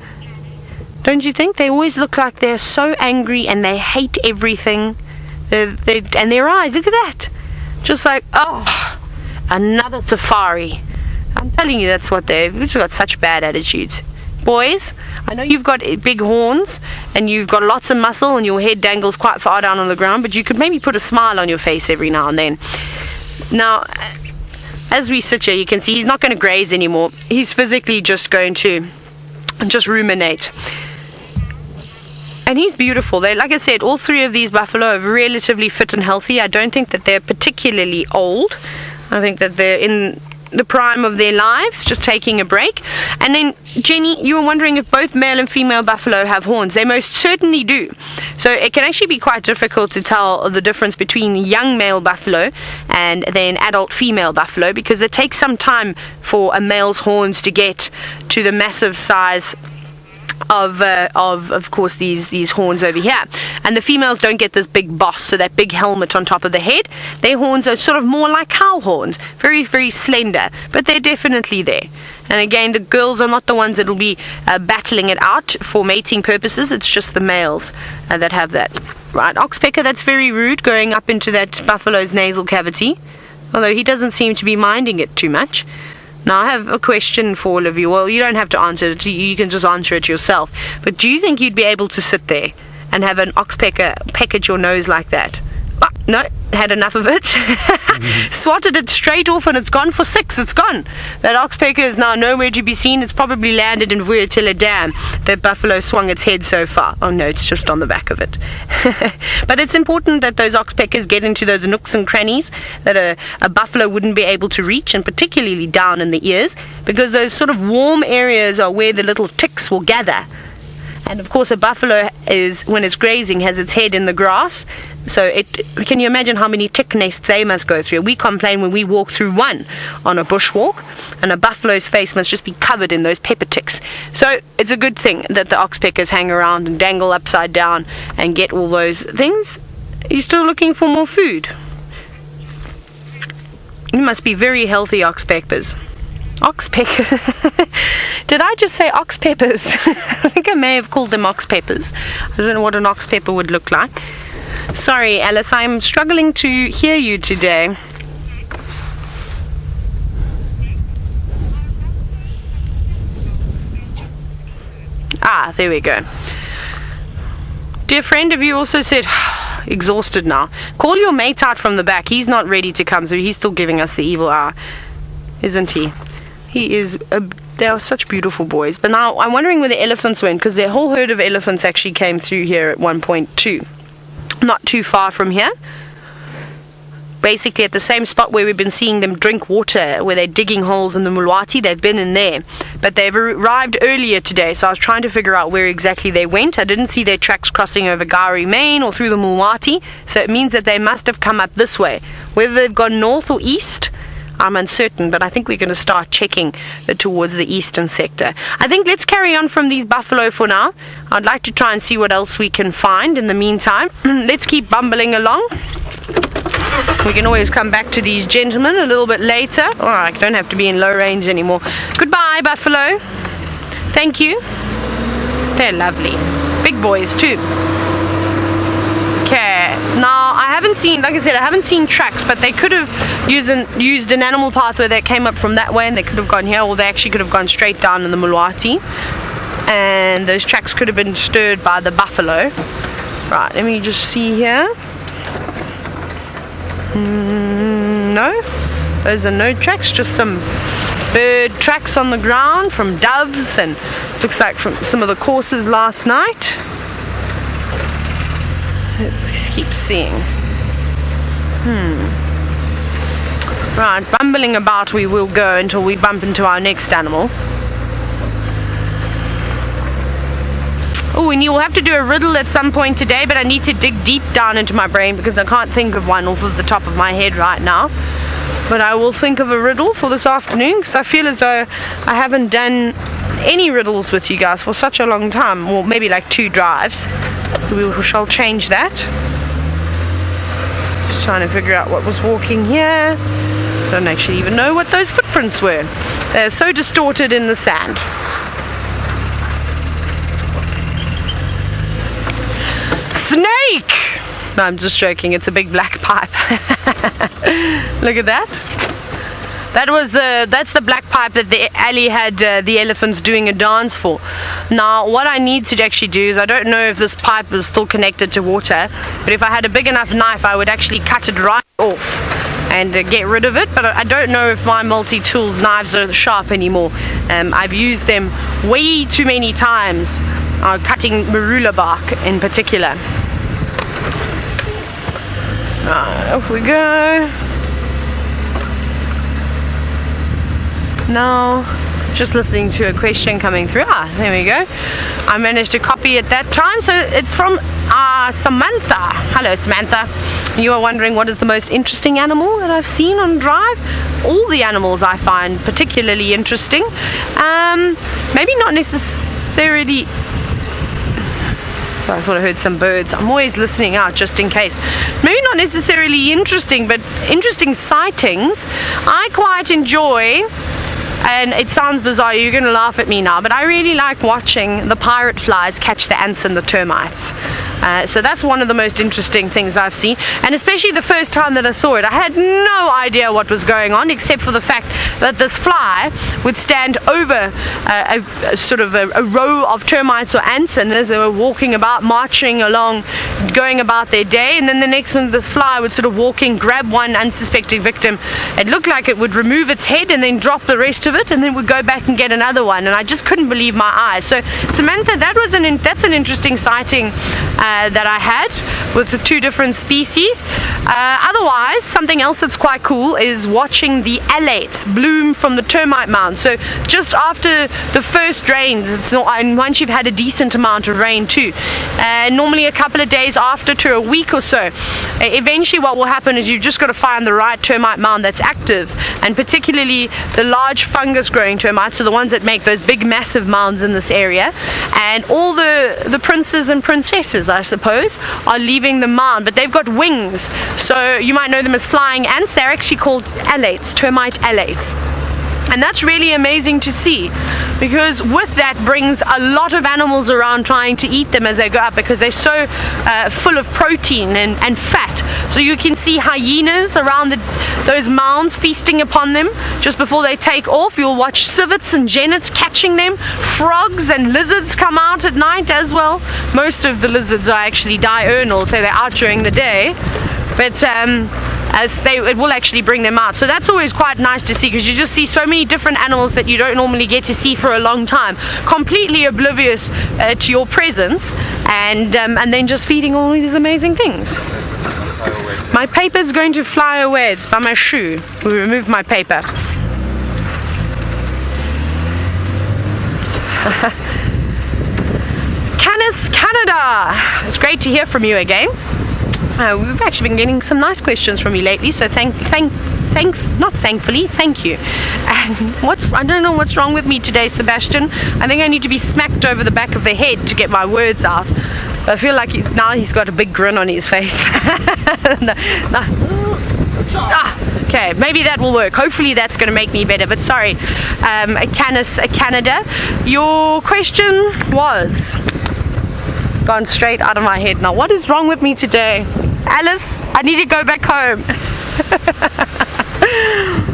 Speaker 3: Don't you think? They always look like they're so angry and they hate everything. And their eyes, look at that. Just like, oh, another safari. I'm telling you, that's what they've just got, such bad attitudes. Boys, I know you've got big horns and you've got lots of muscle and your head dangles quite far down on the ground, but you could maybe put a smile on your face every now and then. Now, as we sit here, you can see he's not going to graze anymore. He's physically just going to just ruminate. And he's beautiful. They, like I said, all three of these buffalo are relatively fit and healthy. I don't think that they're particularly old. I think that they're in the prime of their lives, just taking a break. And then, Jenny, you were wondering if both male and female buffalo have horns. They most certainly do. So it can actually be quite difficult to tell the difference between young male buffalo and then adult female buffalo, because it takes some time for a male's horns to get to the massive size of course these horns over here, and the females don't get this big boss, so that big helmet on top of the head. Their horns are sort of more like cow horns, very, very slender, but they're definitely there. And again, the girls are not the ones that will be battling it out for mating purposes. It's just the males that have that. Right, Oxpecker, that's very rude, going up into that buffalo's nasal cavity, although he doesn't seem to be minding it too much. Now, I have a question for all of you. Well, you don't have to answer it. You can just answer it yourself. But do you think you'd be able to sit there and have an oxpecker peck at your nose like that? Oh, no, had enough of it. Swatted it straight off and it's gone for 6. It's gone. That oxpecker is now nowhere to be seen. It's probably landed in Vuurtille Dam. That buffalo swung its head so far. Oh no, it's just on the back of it. But it's important that those oxpeckers get into those nooks and crannies that a buffalo wouldn't be able to reach, and particularly down in the ears, because those sort of warm areas are where the little ticks will gather. And of course a buffalo is, when it's grazing, has its head in the grass. So can you imagine how many tick nests they must go through? We complain when we walk through one on a bushwalk, and a buffalo's face must just be covered in those pepper ticks. So it's a good thing that the oxpeckers hang around and dangle upside down and get all those things. Are you still looking for more food? You must be very healthy oxpeckers. Oxpecker. Did I just say ox peppers? I think I may have called them ox peppers. I don't know what an ox pepper would look like. Sorry, Alice, I'm struggling to hear you today. Ah, there we go. Dear friend, have you also said exhausted now? Call your mate out from the back. He's not ready to come through. He's still giving us the evil eye, isn't he? He is. They are such beautiful boys. But now I'm wondering where the elephants went, because their whole herd of elephants actually came through here at one point too. Not too far from here. Basically at the same spot where we've been seeing them drink water, where they're digging holes in the Mulwati. They've been in there. But they've arrived earlier today, so I was trying to figure out where exactly they went. I didn't see their tracks crossing over Gowrie Main or through the Mulwati, so it means that they must have come up this way. Whether they've gone north or east, I'm uncertain, but I think we're going to start checking towards the eastern sector. I think let's carry on from these buffalo for now. I'd like to try and see what else we can find in the meantime. Let's keep bumbling along. We can always come back to these gentlemen a little bit later. Alright, don't have to be in low range anymore. Goodbye, buffalo. Thank you. They're lovely. Big boys too. Okay, now I haven't seen, like I said, I haven't seen tracks, but they could have used an animal pathway that came up from that way, and they could have gone here, or they actually could have gone straight down in the Mulwati, and those tracks could have been stirred by the buffalo. Right, let me just see here. No, those are no tracks, just some bird tracks on the ground from doves, and looks like from some of the courses last night. Let's keep seeing. Right, bumbling about we will go until we bump into our next animal. Oh, and you'll have to do a riddle at some point today, but I need to dig deep down into my brain because I can't think of one off of the top of my head right now. But I will think of a riddle for this afternoon, because I feel as though I haven't done any riddles with you guys for such a long time, or maybe like 2 drives. We shall change that. Just trying to figure out what was walking here. Don't actually even know what those footprints were. They're so distorted in the sand. Snake! No, I'm just joking. It's a big black pipe. Look at that. That's the black pipe that Ellie had the elephants doing a dance for. Now, what I need to actually do is, I don't know if this pipe is still connected to water, but if I had a big enough knife, I would actually cut it right off and get rid of it. But I don't know if my multi-tools knives are sharp anymore. I've used them way too many times, cutting marula bark in particular. Off we go. Now, just listening to a question coming through. There we go. I managed to copy it that time. So it's from Samantha. Hello, Samantha. You are wondering what is the most interesting animal that I've seen on drive? All the animals I find particularly interesting. Maybe not necessarily... I thought I heard some birds. I'm always listening out just in case. Maybe not necessarily interesting, but interesting sightings. I quite enjoy and it sounds bizarre, you're going to laugh at me now, but I really like watching the pirate flies catch the ants and the termites. So that's one of the most interesting things I've seen, and especially the first time that I saw it, I had no idea what was going on, except for the fact that this fly would stand over a row of termites or ants, and as they were walking about, marching along, going about their day, and then the next one, this fly would sort of walk in, grab one unsuspecting victim. It looked like it would remove its head and then drop the rest of it, and then would go back and get another one, and I just couldn't believe my eyes. So Samantha, that's an interesting sighting that I had with the two different species. Otherwise, something else that's quite cool is watching the alates bloom from the termite mound. So just after the first rains, and once you've had a decent amount of rain too, normally a couple of days after to a week or so, eventually what will happen is you've just got to find the right termite mound that's active, and particularly the large fungus growing termites, so the ones that make those big massive mounds in this area, and all the princes and princesses, I suppose, are leaving the mound, but they've got wings, so you might know them as flying ants. They're actually called alates, termite alates. And that's really amazing to see, because with that brings a lot of animals around trying to eat them as they go up, because they're so full of protein and fat. So you can see hyenas around those mounds feasting upon them just before they take off. You'll watch civets and genets catching them. Frogs and lizards come out at night as well. Most of the lizards are actually diurnal, so they're out during the day, but it will actually bring them out. So that's always quite nice to see, because you just see so many different animals that you don't normally get to see for a long time, completely oblivious to your presence, and then just feeding all these amazing things. My paper's going to fly away. It's by my shoe. We removed my paper. Canis Canada! It's great to hear from you again. We've actually been getting some nice questions from you lately, so thank you. And I don't know what's wrong with me today, Sebastian. I think I need to be smacked over the back of the head to get my words out. I feel like now he's got a big grin on his face. Okay, maybe that will work. Hopefully that's going to make me better, but sorry. Canis Canada, your question was gone straight out of my head now. What is wrong with me today? Alice, I need to go back home.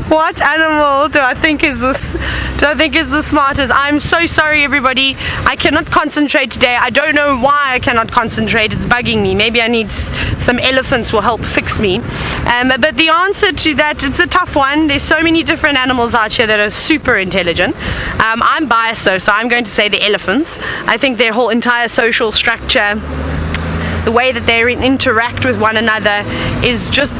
Speaker 3: What animal do I think is the smartest? I'm so sorry, everybody. I cannot concentrate today. I don't know why I cannot concentrate. It's bugging me. Maybe I need some elephants will help fix me. But the answer to that, it's a tough one. There's so many different animals out here that are super intelligent. I'm biased though, so I'm going to say the elephants. I think their whole entire social structure, the way that they interact with one another, is just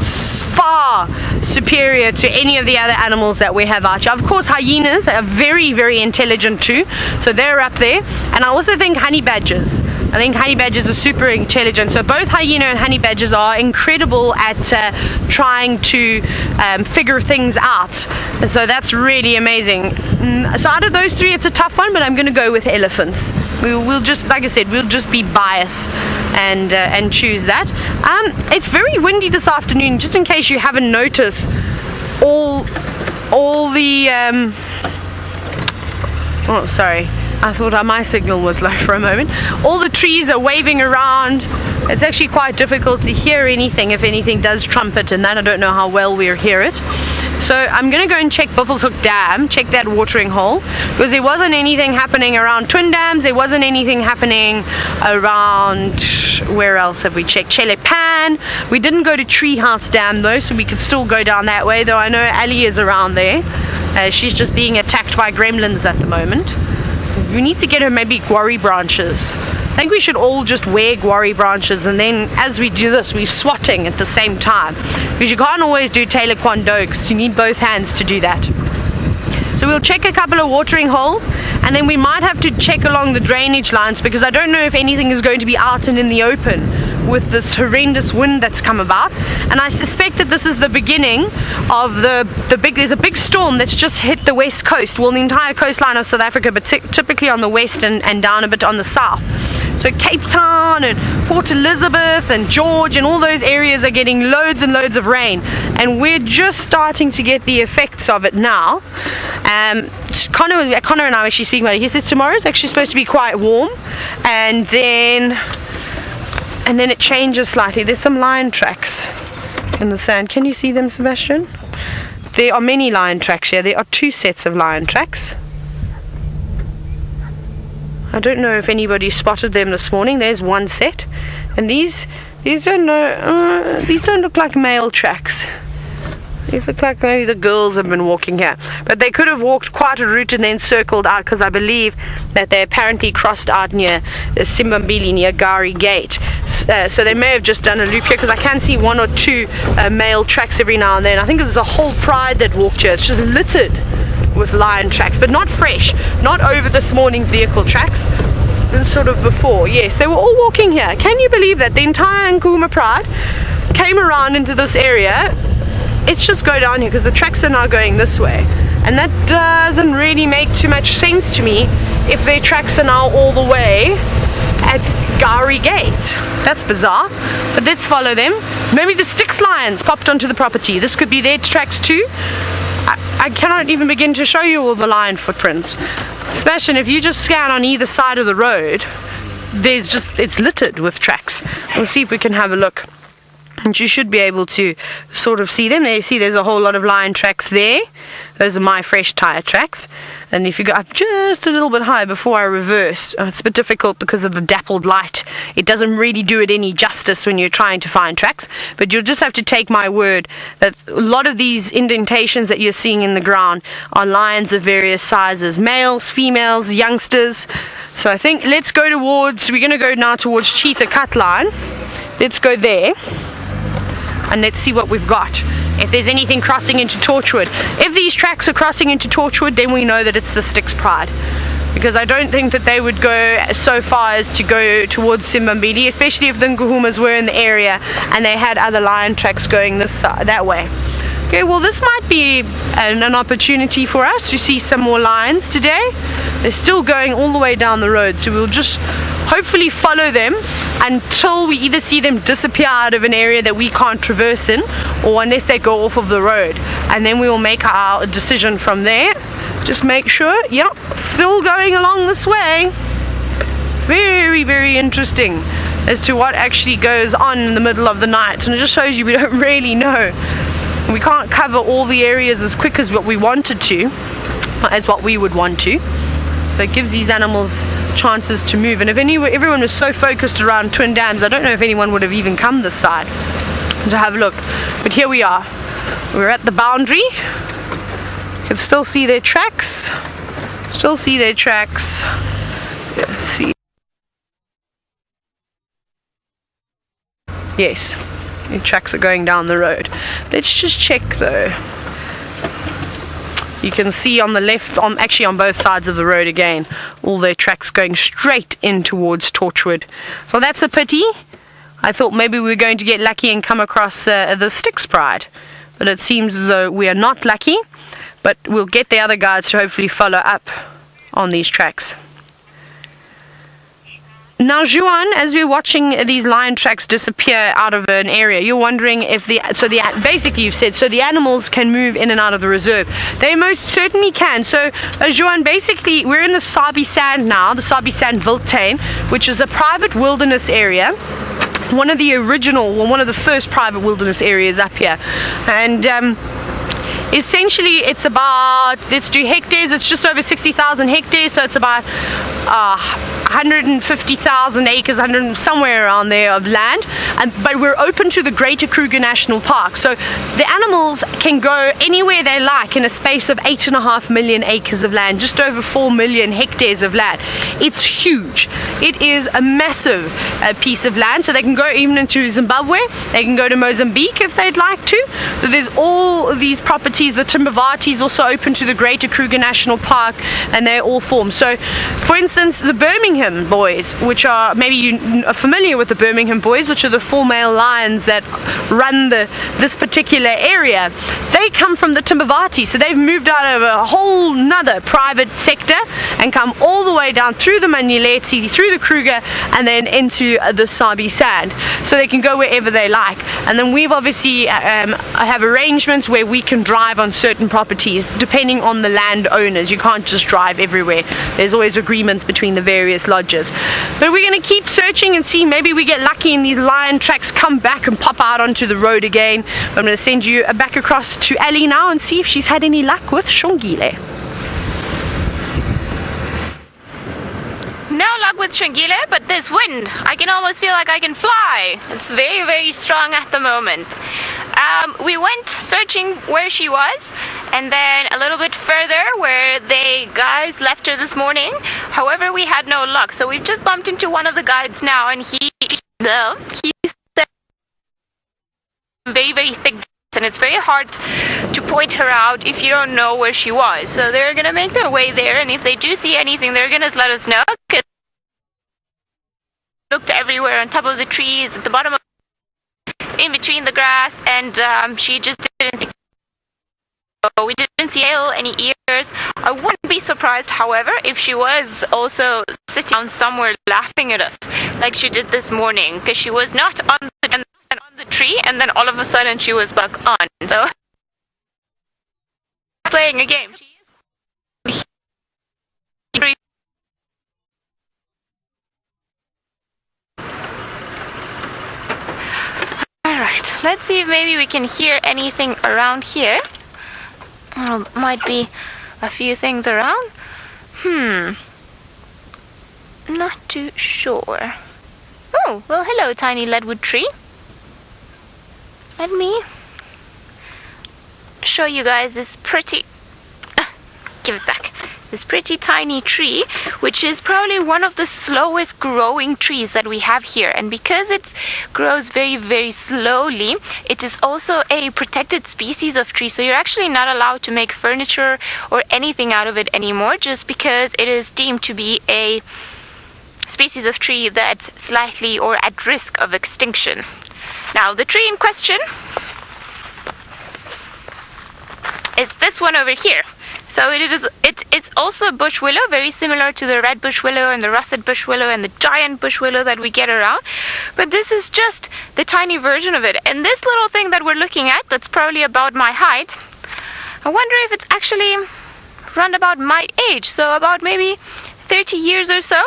Speaker 3: far superior to any of the other animals that we have out here. Of course, hyenas are very, very intelligent too, so they're up there. And I also think honey badgers. I think honey badgers are super intelligent. So both hyena and honey badgers are incredible at trying to figure things out. And so that's really amazing. So out of those three, it's a tough one, but I'm going to go with elephants. We'll just, like I said, we'll just be biased and choose that. It's very windy this afternoon, just in case you haven't noticed. All the oh, sorry, I thought my signal was low for a moment. All the trees are waving around. It's actually quite difficult to hear anything if anything does trumpet, and that I don't know how well we'll hear it. So I'm going to go and check Buffelshoek Dam, check that watering hole, because there wasn't anything happening around Twin Dams. There wasn't anything happening around, where else have we checked? Chelepan. We didn't go to Treehouse Dam though, so we could still go down that way, though I know Ellie is around there. She's just being attacked by gremlins at the moment. We need to get her maybe guarri branches. I think we should all just wear guarri branches, and then as we do this, we're swatting at the same time, because you can't always do taekwondo because you need both hands to do that. So we'll check a couple of watering holes, and then we might have to check along the drainage lines, because I don't know if anything is going to be out and in the open with this horrendous wind that's come about. And I suspect that this is the beginning of there's a big storm that's just hit the west coast, well, the entire coastline of South Africa, but typically on the west and down a bit on the south. So Cape Town and Port Elizabeth and George and all those areas are getting loads and loads of rain, and we're just starting to get the effects of it now. Connor and I were actually speaking about it. He says tomorrow's actually supposed to be quite warm, and then it changes slightly. There's some lion tracks in the sand. Can you see them, Sebastian? There are many lion tracks here. There are 2 sets of lion tracks. I don't know if anybody spotted them this morning. There's 1 set, and these don't look like male tracks. These look like maybe the girls have been walking here, but they could have walked quite a route and then circled out, because I believe that they apparently crossed out near the Simbambili, near Gari Gate. So they may have just done a loop here, because I can see 1 or 2 male tracks every now and then. I think there's a whole pride that walked here. It's just littered with lion tracks, but not fresh, not over this morning's vehicle tracks, sort of before. Yes, they were all walking here. Can you believe that the entire Nkuhuma Pride came around into this area? It's just go down here, because the tracks are now going this way, and that doesn't really make too much sense to me if their tracks are now all the way at Gari Gate. That's bizarre, but let's follow them. Maybe the Styx lions popped onto the property. This could be their tracks too. I cannot even begin to show you all the lion footprints. Sebastian, if you just scan on either side of the road, it's littered with tracks. We'll see if we can have a look, and you should be able to sort of see them. There you see there's a whole lot of lion tracks there. Those are my fresh tire tracks. And if you go up just a little bit higher before I reverse, it's a bit difficult because of the dappled light. It doesn't really do it any justice when you're trying to find tracks, but you'll just have to take my word that a lot of these indentations that you're seeing in the ground are lions of various sizes, males, females, youngsters. So I think we're going to go now towards Cheetah Cut Line. Let's go there, and let's see what we've got. If there's anything crossing into Torchwood. If these tracks are crossing into Torchwood, then we know that it's the Styx Pride, because I don't think that they would go so far as to go towards Simbambili, especially if the Nkuhumas were in the area and they had other lion tracks going this side, that way. Okay, well, this might be an opportunity for us to see some more lions today. They're still going all the way down the road, so we'll just hopefully follow them until we either see them disappear out of an area that we can't traverse in, or unless they go off of the road, and then we will make our decision from there. Just make sure, yep, still going along this way. Very, very interesting as to what actually goes on in the middle of the night, and it just shows you we don't really know. We can't cover all the areas as quick as what we wanted to, as what we would want to. So it gives these animals chances to move. And if everyone was so focused around Twin Dams, I don't know if anyone would have even come this side to have a look. But here we are. We're at the boundary. You can still see their tracks. Still see their tracks. Yeah, see. Yes. The tracks are going down the road. Let's just check though. You can see on the left, actually on both sides of the road again, all their tracks going straight in towards Torchwood. So that's a pity. I thought maybe we were going to get lucky and come across the Styx Pride, but it seems as though we are not lucky. But we'll get the other guides to hopefully follow up on these tracks. Now, Juan, as we're watching these lion tracks disappear out of an area, you're wondering if basically you've said, so the animals can move in and out of the reserve. They most certainly can. So, Juan, basically, we're in the Sabi Sand now, the Sabi Sand Wildtuin, which is a private wilderness area. One of the first private wilderness areas up here. And, essentially, it's about, let's do hectares, it's just over 60,000 hectares, so it's about 150,000 acres, somewhere around there of land, but we're open to the Greater Kruger National Park, so the animals can go anywhere they like in a space of 8.5 million acres of land, just over 4 million hectares of land. It's huge. It is a massive piece of land, so they can go even into Zimbabwe, they can go to Mozambique if they'd like to. So there's all these properties. The Timbavati is also open to the Greater Kruger National Park, and they all form. So, for instance, the Birmingham Birmingham boys, which are, maybe you are familiar with the Birmingham boys, which are the 4 male lions that run this particular area. They come from the Timbavati, so they've moved out of a whole nother private sector and come all the way down through the Manuleti, through the Kruger, and then into the Sabi Sand, so they can go wherever they like. And then we've obviously have arrangements where we can drive on certain properties depending on the landowners. You can't just drive everywhere. There's always agreements between the various lodges. But we're going to keep searching and see, maybe we get lucky and these lion tracks come back and pop out onto the road again. I'm going to send you back across to Ellie now and see if she's had any luck with Shongile.
Speaker 2: No luck with Shongile, but this wind, I can almost feel like I can fly. It's very, very strong at the moment. We went searching where she was, and then a little bit further where the guys left her this morning. However, we had no luck, so we've just bumped into one of the guides now, and he said very, very thick, and it's very hard to point her out if you don't know where she was. So they're gonna make their way there, and if they do see anything, they're gonna let us know. Cause looked everywhere, on top of the trees, at the bottom of, in between the grass, and she just didn't see. So we didn't see any ears. I wouldn't be surprised, however, if she was also sitting down somewhere laughing at us, like she did this morning, because she was not on the tree, and then all of a sudden she was back on. So playing a game. She is Alright, let's see if maybe we can hear anything around here. Might be a few things around. Not too sure. Oh, well, hello, tiny Leadwood tree. Let me show you guys this pretty... give it back. This pretty tiny tree, which is probably one of the slowest growing trees that we have here. And because it grows very, very slowly, it is also a protected species of tree. So you're actually not allowed to make furniture or anything out of it anymore, just because it is deemed to be a species of tree that's slightly or at risk of extinction. Now, the tree in question is this one over here. So it's also a bush willow, very similar to the red bush willow and the russet bush willow and the giant bush willow that we get around. But this is just the tiny version of it. And this little thing that we're looking at, that's probably about my height, I wonder if it's actually round about my age, so about maybe 30 years or so.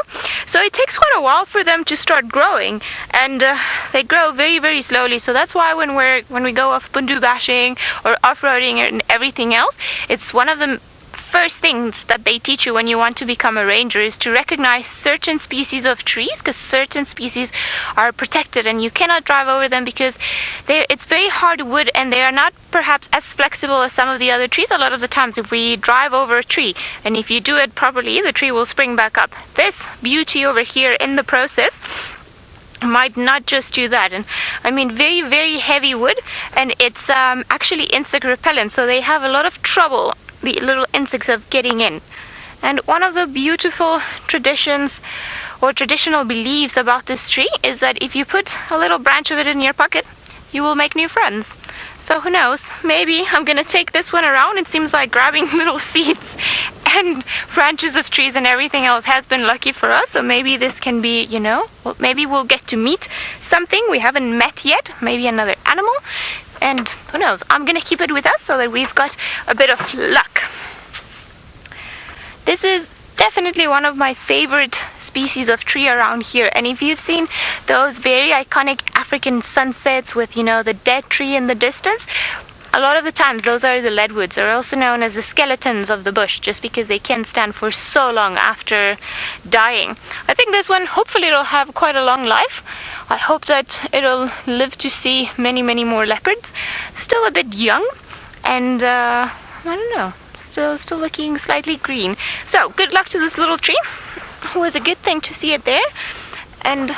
Speaker 2: So it takes quite a while for them to start growing, and they grow very, very slowly. So that's why when we go off bundu bashing or off-roading and everything else, it's one of the first things that they teach you when you want to become a ranger is to recognize certain species of trees, because certain species are protected and you cannot drive over them because it's very hard wood and they are not perhaps as flexible as some of the other trees. A lot of the times if we drive over a tree and if you do it properly, the tree will spring back up. This beauty over here in the process might not just do that. And I mean, very, very heavy wood, and it's actually insect repellent, so they have a lot of trouble, the little insects, of getting in. And one of the beautiful traditions or traditional beliefs about this tree is that if you put a little branch of it in your pocket, you will make new friends. So who knows, maybe I'm gonna take this one around. It seems like grabbing little seeds and branches of trees and everything else has been lucky for us. So maybe this can be, you know, well, maybe we'll get to meet something we haven't met yet, maybe another animal. And who knows, I'm gonna keep it with us so that we've got a bit of luck. This is definitely one of my favorite species of tree around here. And if you've seen those very iconic African sunsets with, you know, the dead tree in the distance, a lot of the times those are the leadwoods. They're also known as the skeletons of the bush, just because they can stand for so long after dying. I think this one, hopefully it'll have quite a long life. I hope that it'll live to see many, many more leopards. Still a bit young, and I don't know, still looking slightly green. So good luck to this little tree. It was a good thing to see it there. And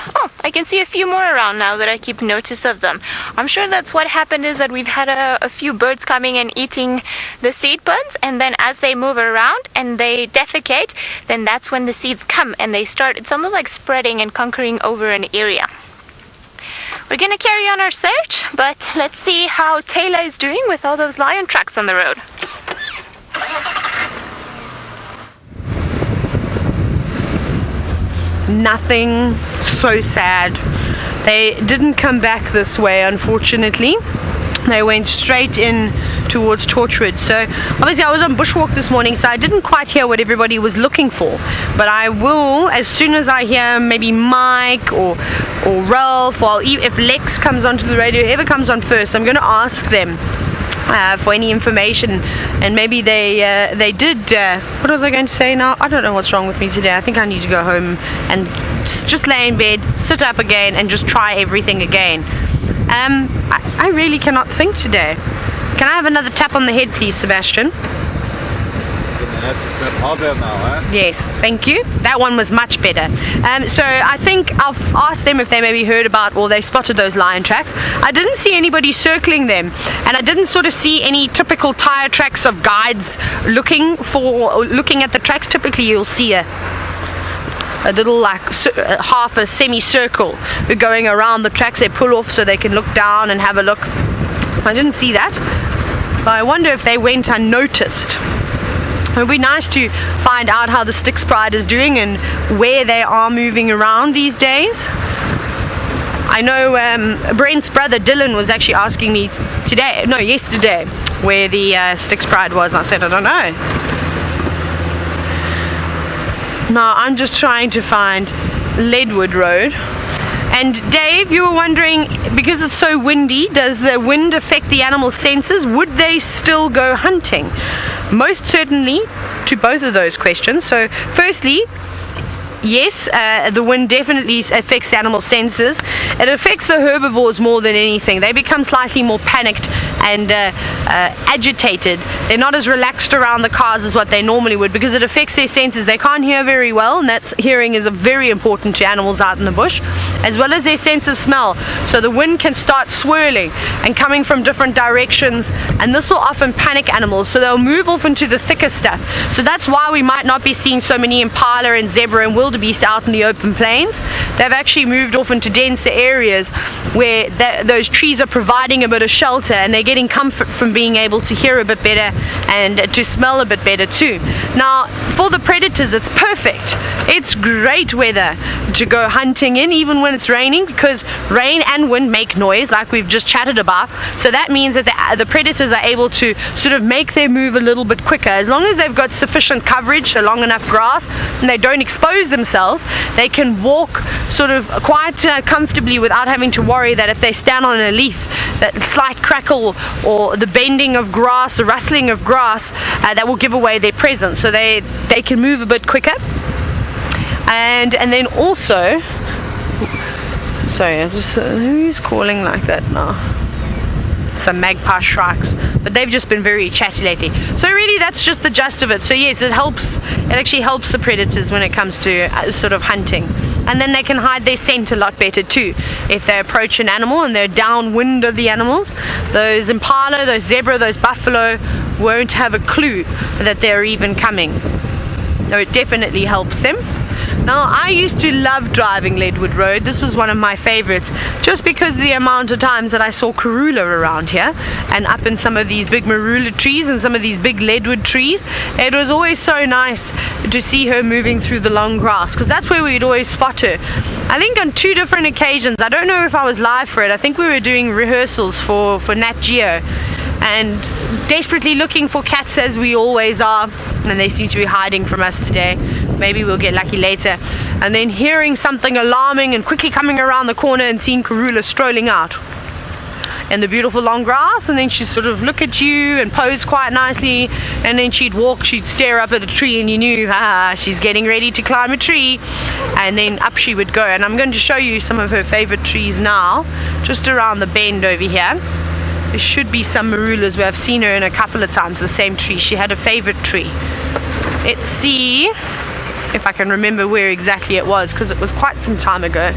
Speaker 2: I can see a few more around now that I keep notice of them. I'm sure that's what happened, is that we've had a few birds coming and eating the seed buds, and then as they move around and they defecate, then that's when the seeds come and they start, it's almost like spreading and conquering over an area. We're gonna carry on our search, but let's see how Taylor is doing with all those lion tracks on the road.
Speaker 3: Nothing. So sad. They didn't come back this way, unfortunately. They went straight in towards Torchwood. So obviously I was on bushwalk this morning, so I didn't quite hear what everybody was looking for, but I will as soon as I hear maybe Mike or Ralph, or if Lex comes onto the radio, whoever comes on first, I'm going to ask them for any information. And maybe they did what was I going to say now? I don't know what's wrong with me today. I think I need to go home and just lay in bed, sit up again, and just try everything again. I really cannot think today. Can I have another tap on the head, please, Sebastian?
Speaker 5: You're gonna have to snap harder now, huh?
Speaker 3: Yes, thank you. That one was much better. So I think I'll ask them if they maybe heard about or they spotted those lion tracks. I didn't see anybody circling them, and I didn't sort of see any typical tire tracks of guides looking at the tracks. Typically you'll see a little like half a semicircle going around the tracks. They pull off so they can look down and have a look. I didn't see that, but I wonder if they went unnoticed. It would be nice to find out how the Styx Pride is doing and where they are moving around these days. I know Brent's brother Dylan was actually asking me yesterday where the Styx Pride was, and I said I don't know. Now I'm just trying to find Leadwood Road. And Dave, you were wondering, because it's so windy, does the wind affect the animals' senses? Would they still go hunting? Most certainly to both of those questions. So firstly, yes, the wind definitely affects animal senses. It affects the herbivores more than anything. They become slightly more panicked and agitated. They're not as relaxed around the cars as what they normally would, because it affects their senses. They can't hear very well, and hearing is very important to animals out in the bush, as well as their sense of smell. So the wind can start swirling and coming from different directions, and this will often panic animals, so they'll move off into the thicker stuff. So that's why we might not be seeing so many impala and zebra and wildebeest out in the open plains. They've actually moved off into denser areas where those trees are providing a bit of shelter, and they're getting comfort from being able to hear a bit better and to smell a bit better too. Now for the predators, it's perfect. It's great weather to go hunting in, even when it's raining, because rain and wind make noise like we've just chatted about. So that means that the predators are able to sort of make their move a little bit quicker. As long as they've got sufficient coverage, so long enough grass, and they don't expose themselves, they can walk sort of quite comfortably without having to worry that if they stand on a leaf, that slight crackle or the bending of grass, the rustling of grass, that will give away their presence. So they can move a bit quicker. And then also, sorry, who's calling like that now? Some magpie shrikes, but they've just been very chatty lately. So really that's just the gist of it. So yes, it actually helps the predators when it comes to sort of hunting, and then they can hide their scent a lot better too. If they approach an animal and they're downwind of the animals, those impala, those zebra, those buffalo won't have a clue that they're even coming. No, it definitely helps them. Now, I used to love driving Leadwood Road. This was one of my favorites, just because of the amount of times that I saw Karula around here and up in some of these big marula trees and some of these big leadwood trees. It was always so nice to see her moving through the long grass, because that's where we'd always spot her. I think on 2 different occasions. I don't know if I was live for it. I think we were doing rehearsals for Nat Geo, and desperately looking for cats as we always are, and they seem to be hiding from us today. Maybe we'll get lucky later. And then hearing something alarming and quickly coming around the corner and seeing Karula strolling out in the beautiful long grass, and then she'd sort of look at you and pose quite nicely, and then she'd stare up at a tree, and you knew, she's getting ready to climb a tree, and then up she would go. And I'm going to show you some of her favorite trees now, just around the bend over here. There should be some marulas where I've seen her in a couple of times, the same tree. She had a favorite tree. Let's see if I can remember where exactly it was, because it was quite some time ago.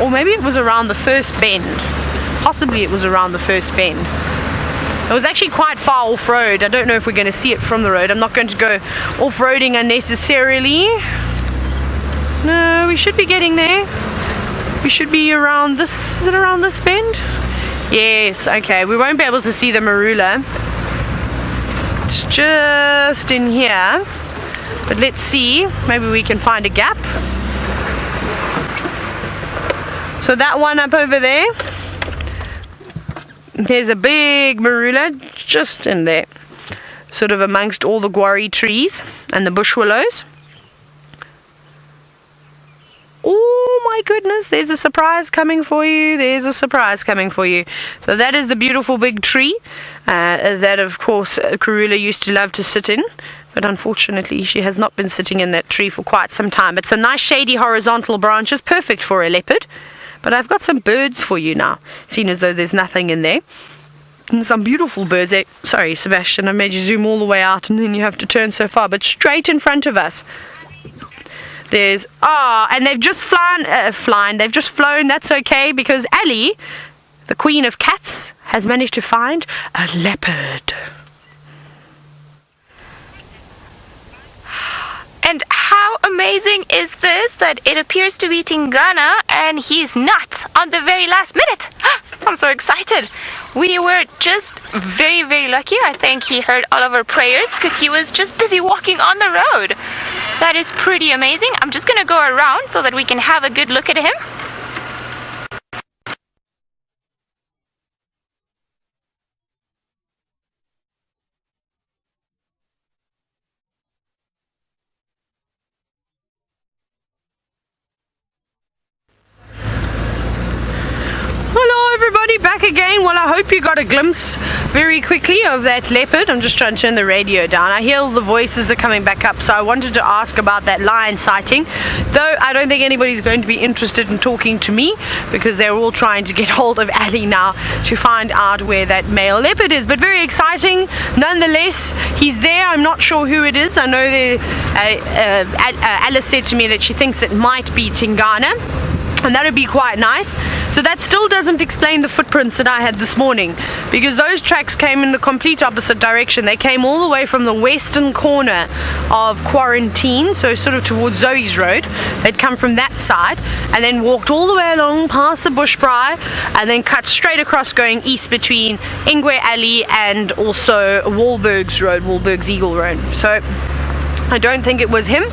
Speaker 3: Or maybe it was around the first bend. Possibly it was around the first bend. It was actually quite far off-road. I don't know if we're going to see it from the road. I'm not going to go off-roading unnecessarily. No, we should be getting there. We should be around this. Is it around this bend? Yes, okay. We won't be able to see the marula. It's just in here. But let's see. Maybe we can find a gap. So that one up over there. There's a big marula just in there, sort of amongst all the guarri trees and the bush willows. Oh my goodness, there's a surprise coming for you. There's a surprise coming for you. So that is the beautiful big tree that, of course, Karula used to love to sit in. But unfortunately, she has not been sitting in that tree for quite some time. It's a nice shady horizontal branches, perfect for a leopard. But I've got some birds for you now, seeing as though there's nothing in there. And some beautiful birds. Sorry, Sebastian, I made you zoom all the way out and then you have to turn so far. But straight in front of us, there's... and they've just they've just flown. That's okay, because Ellie, the queen of cats, has managed to find a leopard.
Speaker 2: And how amazing is this that it appears to be Tingana and he's not on the very last minute. I'm so excited. We were just very, very lucky. I think he heard all of our prayers because he was just busy walking on the road. That is pretty amazing. I'm just going to go around so that we can have a good look at him.
Speaker 3: Back again. Well, I hope you got a glimpse very quickly of that leopard. I'm just trying to turn the radio down. I hear all the voices are coming back up, so I wanted to ask about that lion sighting, though I don't think anybody's going to be interested in talking to me because they're all trying to get hold of Ellie now to find out where that male leopard is. But very exciting nonetheless. He's there. I'm not sure who it is. I know Alice said to me that she thinks it might be Tingana, and that would be quite nice. So that still doesn't explain the footprints that I had this morning, because those tracks came in the complete opposite direction. They came all the way from the western corner of Quarantine, so sort of towards Zoe's Road. They'd come from that side and then walked all the way along past the Bushbrae and then cut straight across going east between Ingwe Alley and also Wahlberg's Road, Wahlberg's Eagle Road. So I don't think it was him,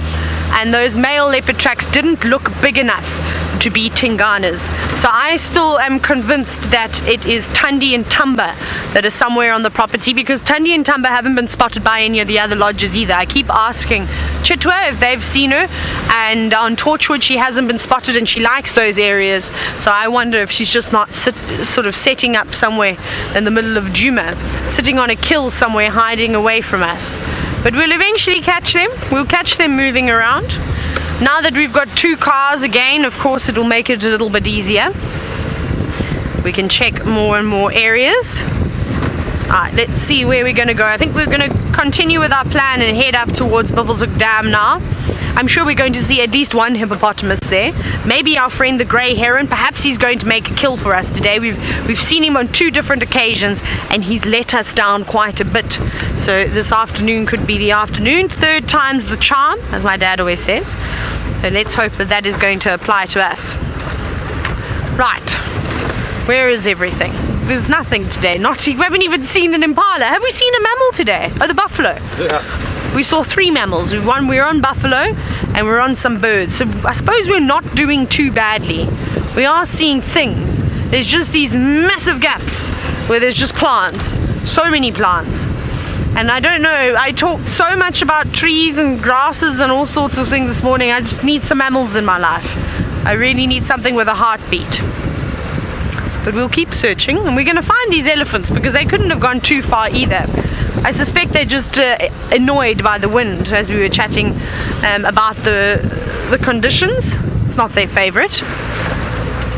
Speaker 3: and those male leopard tracks didn't look big enough to be Tingana's. So I still am convinced that it is Tundi and Tumba that is somewhere on the property, because Tundi and Tumba haven't been spotted by any of the other lodges either. I keep asking Chitwa if they've seen her, and on Torchwood she hasn't been spotted and she likes those areas. So I wonder if she's just not sort of setting up somewhere in the middle of Djuma, sitting on a kill somewhere hiding away from us. But we'll eventually catch them. We'll catch them moving around. Now that we've got two cars again, of course it'll make it a little bit easier. We can check more and more areas. Alright, let's see where we're going to go. I think we're going to continue with our plan and head up towards Buffelshoek Dam now. I'm sure we're going to see at least one hippopotamus there. Maybe our friend the grey heron. Perhaps he's going to make a kill for us today. We've seen him on two different occasions and he's let us down quite a bit. So this afternoon could be the afternoon. Third time's the charm, as my dad always says. So let's hope that that is going to apply to us. Right. Where is everything? There's nothing today. We haven't even seen an impala. Have we seen a mammal today? Oh, the buffalo. Yeah. We saw 3 mammals. We're on buffalo and we're on some birds. So I suppose we're not doing too badly. We are seeing things. There's just these massive gaps where there's just plants. So many plants. And I don't know, I talked so much about trees and grasses and all sorts of things this morning. I just need some mammals in my life. I really need something with a heartbeat. But we'll keep searching, and we're going to find these elephants because they couldn't have gone too far either. I suspect they're just annoyed by the wind, as we were chatting about the conditions. It's not their favorite.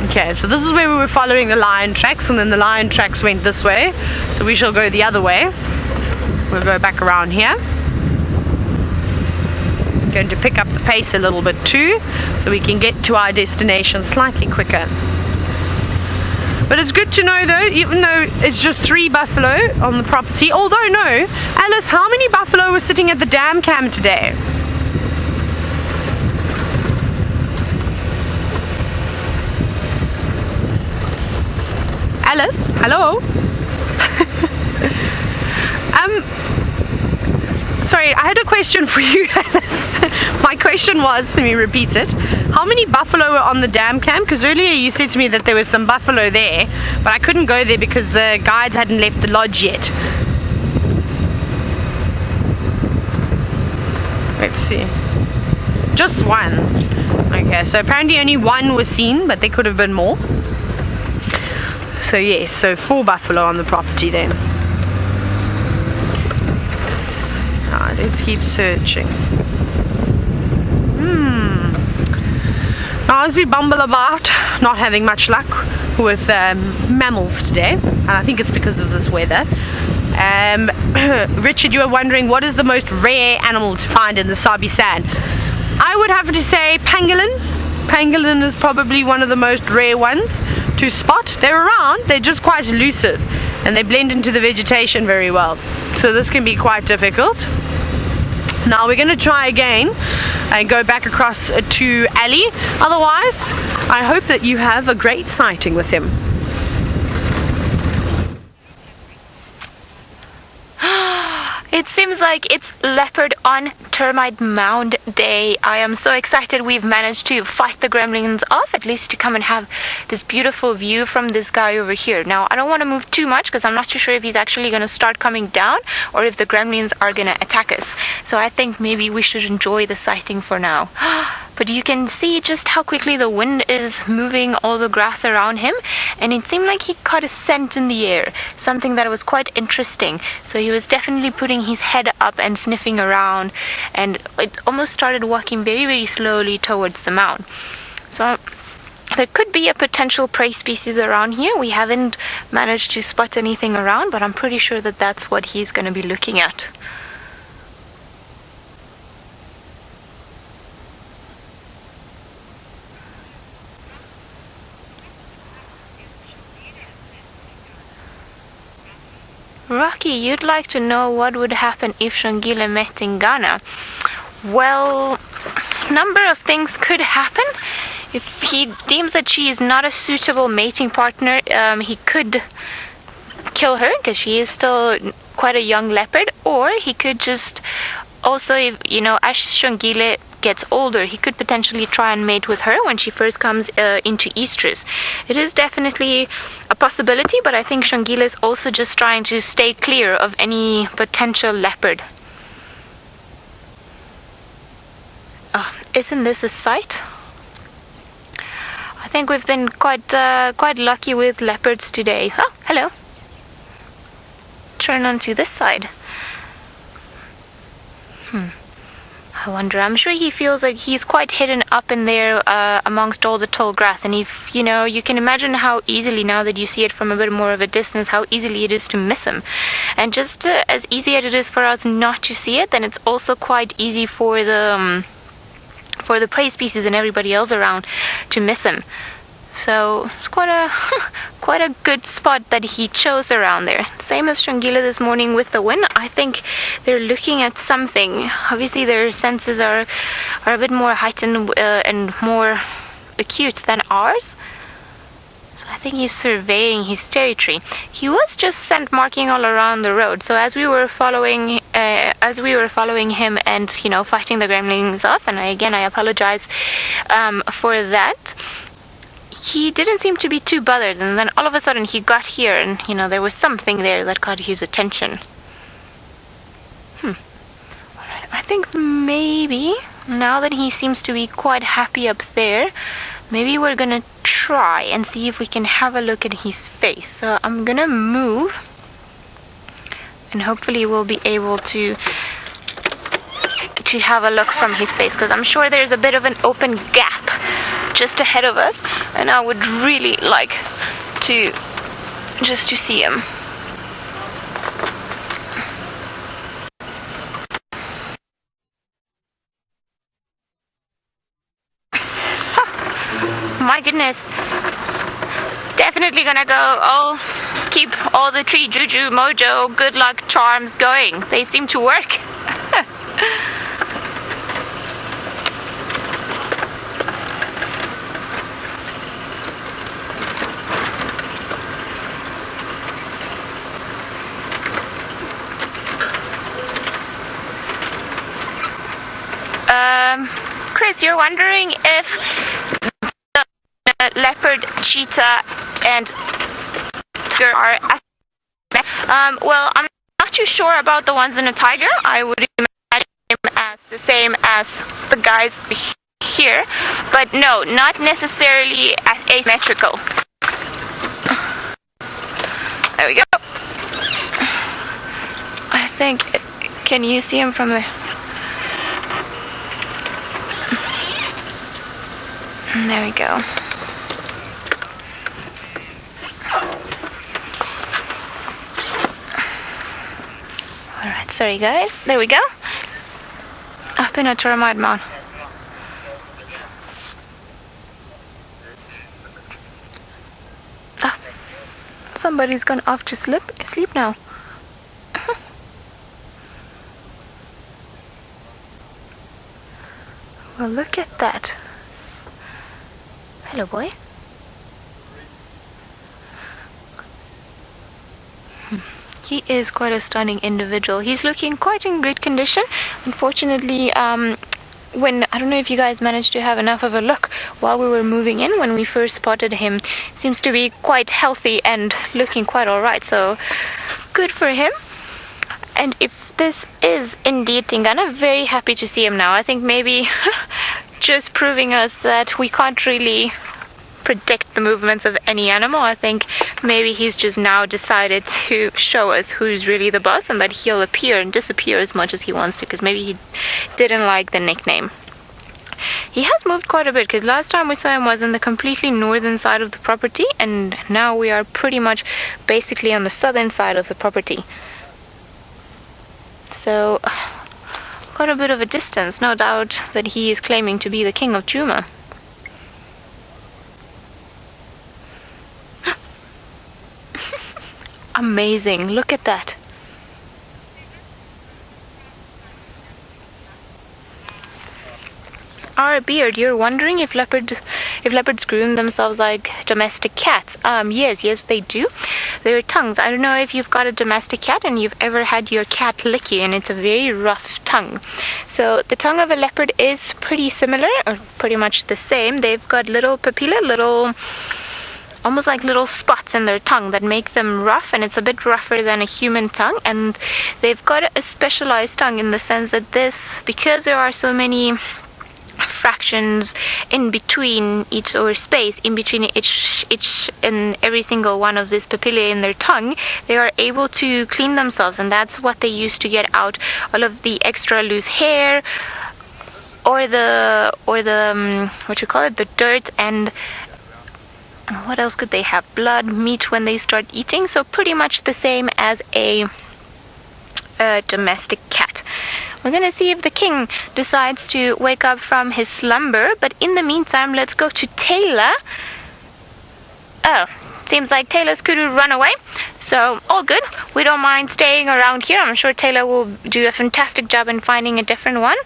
Speaker 3: Okay, so this is where we were following the lion tracks, and then the lion tracks went this way, so we shall go the other way. We'll go back around here. going to pick up the pace a little bit too, so we can get to our destination slightly quicker. But it's good to know though, even though it's just 3 buffalo on the property, although no, Alice, how many buffalo were sitting at the dam cam today? Alice, hello? Sorry, I had a question for you, Alice. My question was, let me repeat it. How many buffalo were on the dam cam? Because earlier you said to me that there was some buffalo there, but I couldn't go there because the guides hadn't left the lodge yet. Let's see. Just 1. Okay, so apparently only 1 was seen, but there could have been more. So yes, so 4 buffalo on the property then. Alright, let's keep searching. Now as we bumble about, not having much luck with mammals today, and I think it's because of this weather. Richard, you were wondering what is the most rare animal to find in the Sabi sand. I would have to say pangolin. Pangolin is probably one of the most rare ones to spot. They're around, they're just quite elusive, and they blend into the vegetation very well. So this can be quite difficult. Now we're going to try again and go back across to Ellie. Otherwise, I hope that you have a great sighting with him.
Speaker 2: It seems like it's Leopard on Termite Mound Day. I am so excited we've managed to fight the gremlins off, at least to come and have this beautiful view from this guy over here. Now, I don't want to move too much because I'm not too sure if he's actually going to start coming down or if the gremlins are going to attack us. So I think maybe we should enjoy the sighting for now. But you can see just how quickly the wind is moving all the grass around him, and it seemed like he caught a scent in the air, something that was quite interesting. So he was definitely putting his head up and sniffing around, and it almost started walking very, very slowly towards the mound. So there could be a potential prey species around here. We haven't managed to spot anything around, but I'm pretty sure that that's what he's going to be looking at. Rocky, you'd like to know what would happen if Shangile met Tingana. Well, a number of things could happen. If he deems that she is not a suitable mating partner, he could kill her because she is still quite a young leopard, or he could just also, as Shangile gets older, he could potentially try and mate with her when she first comes into estrus. It is definitely a possibility, but I think Shangile is also just trying to stay clear of any potential leopard. Oh, isn't this a sight? I think we've been quite lucky with leopards today. Oh, hello. Turn on to this side. I wonder, I'm sure he feels like he's quite hidden up in there amongst all the tall grass, and if you can imagine how easily, now that you see it from a bit more of a distance, how easily it is to miss him. And just as easy as it is for us not to see it, then it's also quite easy for the prey species and everybody else around to miss him. So it's quite a good spot that he chose around there. Same as Shangila this morning with the wind. I think they're looking at something. Obviously their senses are a bit more heightened and more acute than ours. So I think he's surveying his territory. He was just scent marking all around the road. So as we were following him and fighting the gremlins off, and I apologize for that. He didn't seem to be too bothered, and then all of a sudden he got here, and there was something there that caught his attention. Alright, I think maybe now that he seems to be quite happy up there, maybe we're gonna try and see if we can have a look at his face. So I'm gonna move, and hopefully we'll be able to have a look from his face, because I'm sure there's a bit of an open gap just ahead of us, and I would really like to see him. my goodness. Definitely gonna go keep all the tree juju, mojo, good luck charms going. They seem to work. Chris, you're wondering if the leopard, cheetah, and tiger are well, I'm not too sure about the ones in a tiger. I would imagine them as the same as the guys here, but no, not necessarily as asymmetrical. There we go. I think, can you see him from there? There we go. Alright, sorry guys. There we go. Up in a Termite mound. Ah, somebody's gone off to sleep now. Well, look at that. Hello, boy. He is quite a stunning individual. He's looking quite in good condition. Unfortunately, I don't know if you guys managed to have enough of a look while we were moving in. When we first spotted him, seems to be quite healthy and looking quite alright. So, good for him. And if this is indeed Tingana, very happy to see him now. I think maybe just proving us that we can't really predict the movements of any animal. I think maybe he's just now decided to show us who's really the boss, and that he'll appear and disappear as much as he wants to, because maybe he didn't like the nickname. He has moved quite a bit, because last time we saw him was in the completely northern side of the property, and now we are pretty much basically on the southern side of the property. So quite a bit of a distance. No doubt that he is claiming to be the king of Djuma. Amazing, look at that. Our beard, you're wondering if leopards groom themselves like domestic cats. Yes, they do. Their tongues. I don't know if you've got a domestic cat and you've ever had your cat lick you, and it's a very rough tongue. So the tongue of a leopard is pretty similar, or pretty much the same. They've got little papillae, almost like little spots in their tongue that make them rough, and it's a bit rougher than a human tongue. And they've got a specialized tongue in the sense that because there are so many fractions in between each, or space in between each and every single one of these papillae in their tongue, they are able to clean themselves, and that's what they use to get out all of the extra loose hair, or the the dirt, and what else could they have? Blood, meat when they start eating. So pretty much the same as a domestic cat. We're gonna see if the king decides to wake up from his slumber, but in the meantime, let's go to Taylor. Oh, seems like Taylor's kudu run away, so all good. We don't mind staying around here. I'm sure Taylor will do a fantastic job in finding a different one,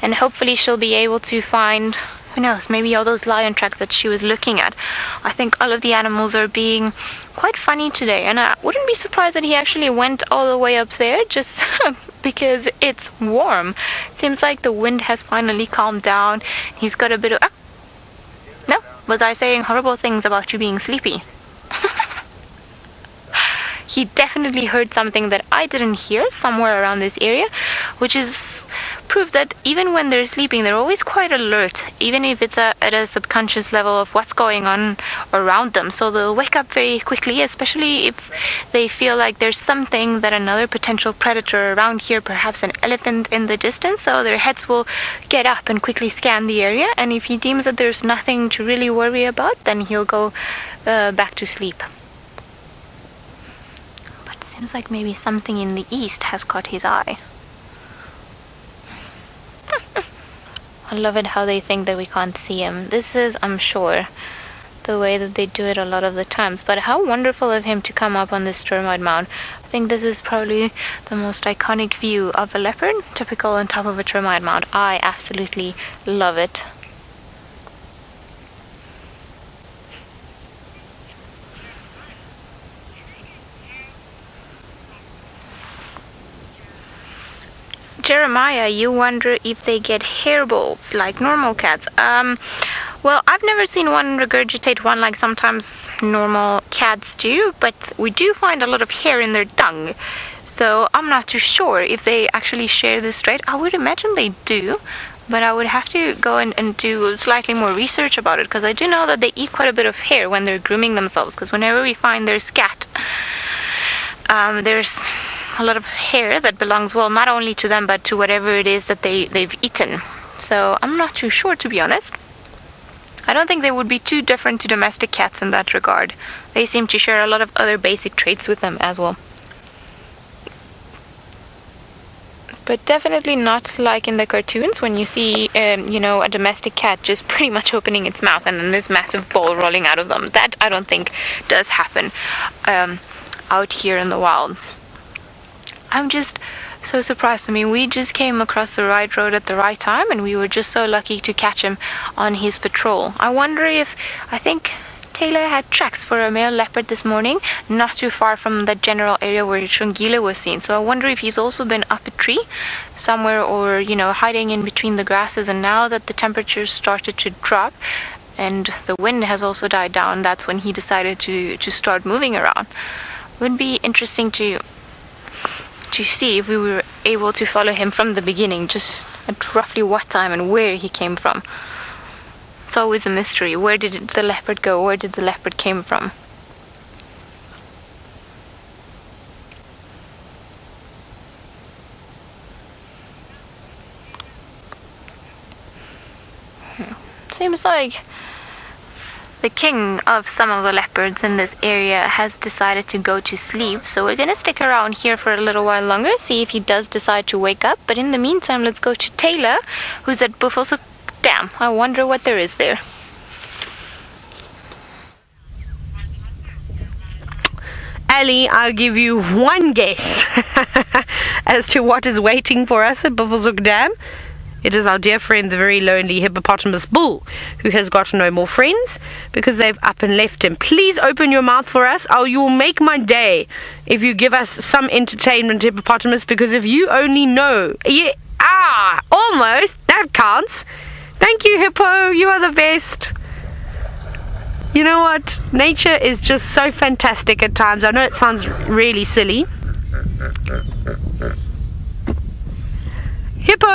Speaker 2: and hopefully she'll be able to find, who knows, maybe all those lion tracks that she was looking at. I think all of the animals are being quite funny today, and I wouldn't be surprised that he actually went all the way up there just because it's warm. Seems like the wind has finally calmed down. He's got a bit of... No, was I saying horrible things about you being sleepy? He definitely heard something that I didn't hear somewhere around this area, which is proof that even when they're sleeping, they're always quite alert, even if it's at a subconscious level of what's going on around them. So they'll wake up very quickly, especially if they feel like there's something, that another potential predator around here, perhaps an elephant in the distance. So their heads will get up and quickly scan the area, and if he deems that there's nothing to really worry about, then he'll go back to sleep. Seems like maybe something in the east has caught his eye. I love it how they think that we can't see him. This is, I'm sure, the way that they do it a lot of the times. But how wonderful of him to come up on this termite mound. I think this is probably the most iconic view of a leopard, typical on top of a termite mound. I absolutely love it. Jeremiah, you wonder if they get hair bulbs like normal cats. Well, I've never seen one regurgitate one like sometimes normal cats do, but we do find a lot of hair in their dung. So I'm not too sure if they actually share this trait. I would imagine they do, but I would have to go and do slightly more research about it, because I do know that they eat quite a bit of hair when they're grooming themselves, because whenever we find their scat, there's a lot of hair that belongs, well, not only to them, but to whatever it is that they've eaten. So I'm not too sure, to be honest. I don't think they would be too different to domestic cats in that regard. They seem to share a lot of other basic traits with them as well. But definitely not like in the cartoons when you see, a domestic cat just pretty much opening its mouth and then this massive ball rolling out of them. That I don't think does happen out here in the wild. I'm just so surprised. I mean, we just came across the right road at the right time, and we were just so lucky to catch him on his patrol. I wonder if, I think Taylor had tracks for a male leopard this morning, not too far from the general area where Shungila was seen. So I wonder if he's also been up a tree somewhere, or, hiding in between the grasses. And now that the temperatures started to drop and the wind has also died down, that's when he decided to start moving around. Would be interesting to see if we were able to follow him from the beginning, just at roughly what time and where he came from. It's always a mystery. Where did the leopard go? Where did the leopard came from? Seems like the king of some of the leopards in this area has decided to go to sleep, so we're gonna stick around here for a little while longer, see if he does decide to wake up. But in the meantime, let's go to Taylor, who's at Buffalo Dam. I wonder what there is there.
Speaker 3: Ellie, I'll give you one guess as to what is waiting for us at Buffalo Dam. It is our dear friend, the very lonely hippopotamus bull, who has got no more friends because they've up and left him. Please open your mouth for us. Oh, you'll make my day if you give us some entertainment, hippopotamus, because if you only know... almost. That counts. Thank you, Hippo. You are the best. You know what? Nature is just so fantastic at times. I know it sounds really silly. Hippo,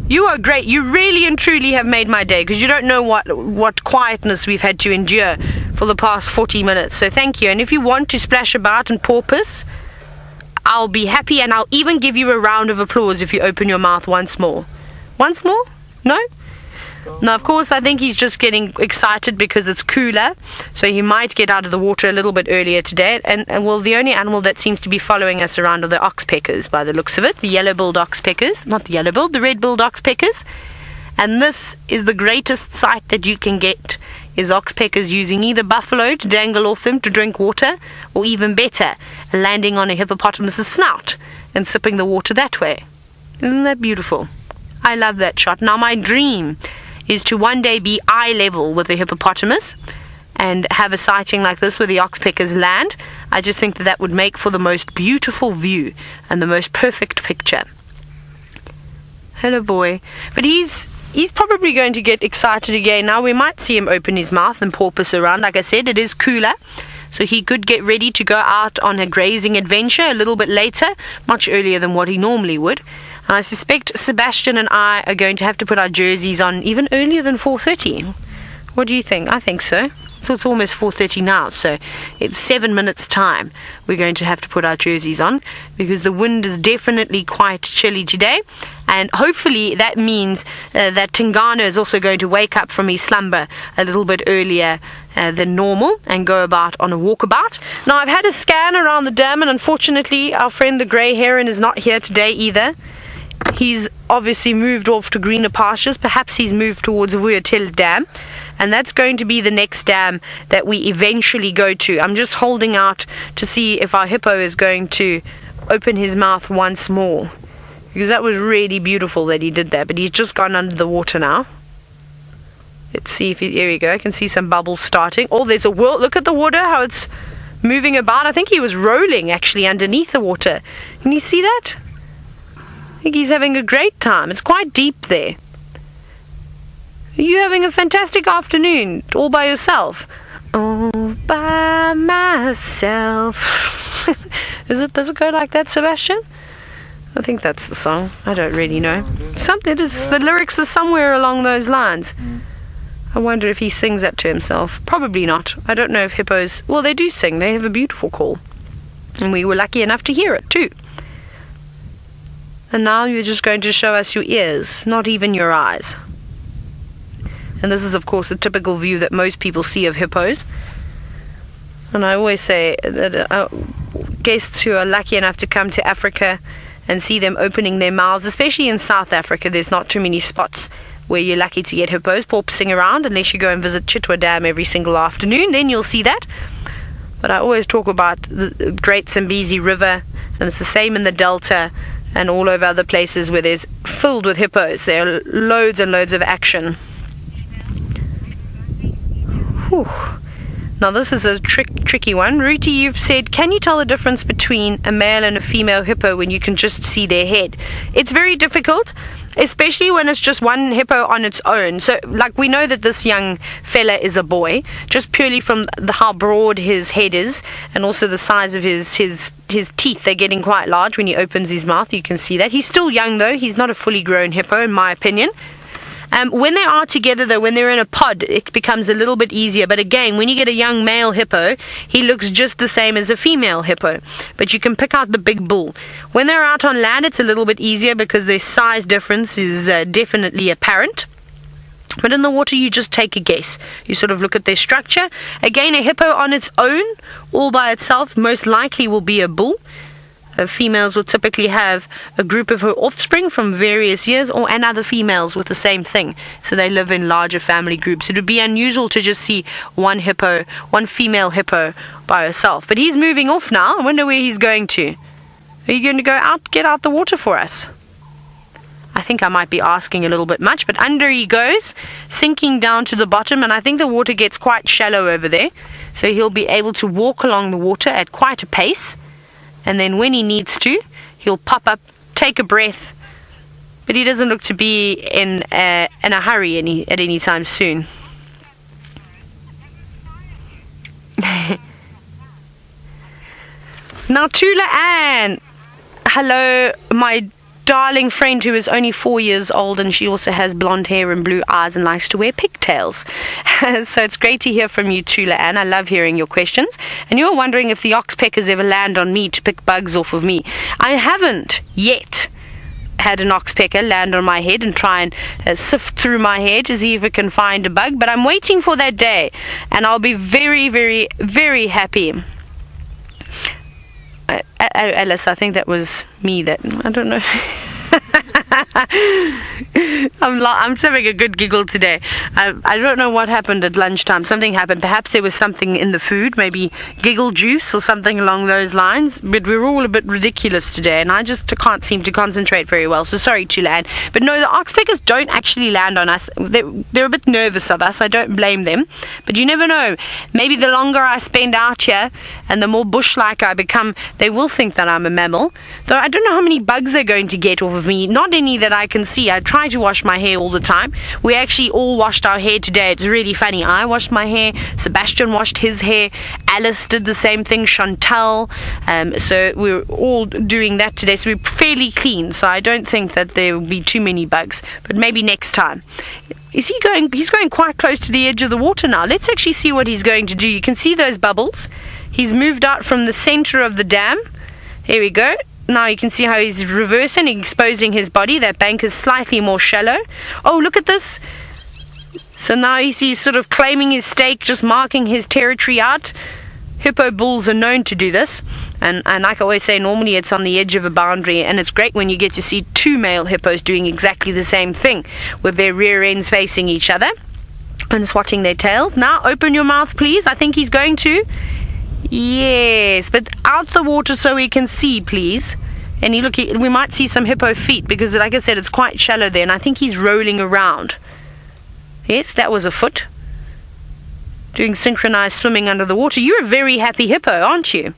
Speaker 3: you are great. You really and truly have made my day, because you don't know what quietness we've had to endure for the past 40 minutes. So thank you. And if you want to splash about and porpoise, I'll be happy, and I'll even give you a round of applause if you open your mouth once more. Once more? No? Now, of course, I think he's just getting excited because it's cooler, so he might get out of the water a little bit earlier today. And well, the only animal that seems to be following us around are the oxpeckers, by the looks of it. The yellow-billed oxpeckers. Not the yellow-billed, the red-billed oxpeckers. And this is the greatest sight that you can get, is oxpeckers using either buffalo to dangle off them to drink water, or even better, landing on a hippopotamus's snout and sipping the water that way. Isn't that beautiful? I love that shot. Now, my dream is to one day be eye level with the hippopotamus and have a sighting like this where the oxpeckers land. I just think that would make for the most beautiful view and the most perfect picture. Hello, boy. But he's probably going to get excited again now. We might see him open his mouth and porpoise around. Like I said, it is cooler, so he could get ready to go out on a grazing adventure a little bit later, much earlier than what he normally would. And I suspect Sebastian and I are going to have to put our jerseys on even earlier than 4:30. What do you think? I think so. So it's almost 4:30 now, so it's 7 minutes time we're going to have to put our jerseys on, because the wind is definitely quite chilly today. And hopefully that means that Tingana is also going to wake up from his slumber a little bit earlier than normal and go about on a walkabout. Now, I've had a scan around the dam, and unfortunately our friend the grey heron is not here today either. he's obviously moved off to greener pastures. Perhaps he's moved towards Untitled Dam, and that's going to be the next dam that we eventually go to. I'm just holding out to see if our hippo is going to open his mouth once more, because that was really beautiful that he did that. But he's just gone under the water now. Let's see if here we go. I can see some bubbles starting. Oh, there's a whirl. Look at the water, how it's moving about. I think he was rolling actually underneath the water. Can you see that? I think he's having a great time. It's quite deep there. Are you having a fantastic afternoon all by yourself? All by myself. Does it go like that, Sebastian? I think that's the song. I don't really know. The lyrics are somewhere along those lines. I wonder if he sings that to himself. Probably not. I don't know if hippos... Well, they do sing. They have a beautiful call. And we were lucky enough to hear it too. And now you're just going to show us your ears, not even your eyes. And this is, of course, the typical view that most people see of hippos. And I always say that guests who are lucky enough to come to Africa and see them opening their mouths, especially in South Africa, there's not too many spots where you're lucky to get hippos porpoising around, unless you go and visit Chitwa Dam every single afternoon. Then you'll see that. But I always talk about the Great Zambezi River, and it's the same in the Delta and all over other places where there's filled with hippos. There are loads and loads of action. Whew. Now this is a tricky one. Ruti, you've said, can you tell the difference between a male and a female hippo when you can just see their head? It's very difficult, especially when it's just one hippo on its own. So, like, we know that this young fella is a boy, just purely from how broad his head is, and also the size of his teeth. They're getting quite large when he opens his mouth. You can see that. He's still young, though. He's not a fully grown hippo, in my opinion. When they are together, though, when they're in a pod, it becomes a little bit easier. But again, when you get a young male hippo, he looks just the same as a female hippo. But you can pick out the big bull. When they're out on land, it's a little bit easier because their size difference is definitely apparent. But in the water, you just take a guess. You sort of look at their structure. Again, a hippo on its own, all by itself, most likely will be a bull. Females will typically have a group of her offspring from various years, and other females with the same thing. So they live in larger family groups. It would be unusual to just see one female hippo by herself. But he's moving off now. I wonder where he's going to. Are you going to go out, get out the water for us? I think I might be asking a little bit much, but under he goes, sinking down to the bottom, and I think the water gets quite shallow over there. So he'll be able to walk along the water at quite a pace. And then when he needs to, he'll pop up, take a breath. But he doesn't look to be in a hurry at any time soon. Now, Tula Ann. Hello, my darling friend who is only 4 years old, and she also has blonde hair and blue eyes and likes to wear pigtails. So it's great to hear from you, Tula Ann. I love hearing your questions. And you're wondering if the oxpeckers ever land on me to pick bugs off of me. I haven't yet had an oxpecker land on my head and try and sift through my hair to see if it can find a bug, but I'm waiting for that day, and I'll be very, very, very happy. Alice, I think that was me. I don't know. I'm having a good giggle today. I don't know what happened at lunchtime. Something happened. Perhaps there was something in the food, maybe giggle juice or something along those lines. But we're all a bit ridiculous today, and I just can't seem to concentrate very well. So sorry, Tulan. But no, the oxpeckers don't actually land on us. They're a bit nervous of us. I don't blame them. But you never know. Maybe the longer I spend out here and the more bush-like I become, they will think that I'm a mammal. Though I don't know how many bugs they're going to get off of me. Not any that I can see. I try to wash my hair all the time. We actually all washed our hair today. It's really funny. I washed my hair. Sebastian washed his hair. Alice did the same thing. Chantal. So we're all doing that today. So we're fairly clean. So I don't think that there will be too many bugs. But maybe next time. Is he going? He's going quite close to the edge of the water now. Let's actually see what he's going to do. You can see those bubbles. He's moved out from the center of the dam. Here we go. Now you can see how he's reversing, exposing his body. That bank is slightly more shallow. Oh, look at this. So now he's sort of claiming his stake, just marking his territory out. Hippo bulls are known to do this, and like I always say, normally it's on the edge of a boundary, and it's great when you get to see two male hippos doing exactly the same thing with their rear ends facing each other and swatting their tails. Now open your mouth, please. I think he's going to. Yes, but out the water so we can see, please. And we might see some hippo feet because, like I said, it's quite shallow there, and I think he's rolling around. Yes, that was a foot. Doing synchronized swimming under the water. You're a very happy hippo, aren't you?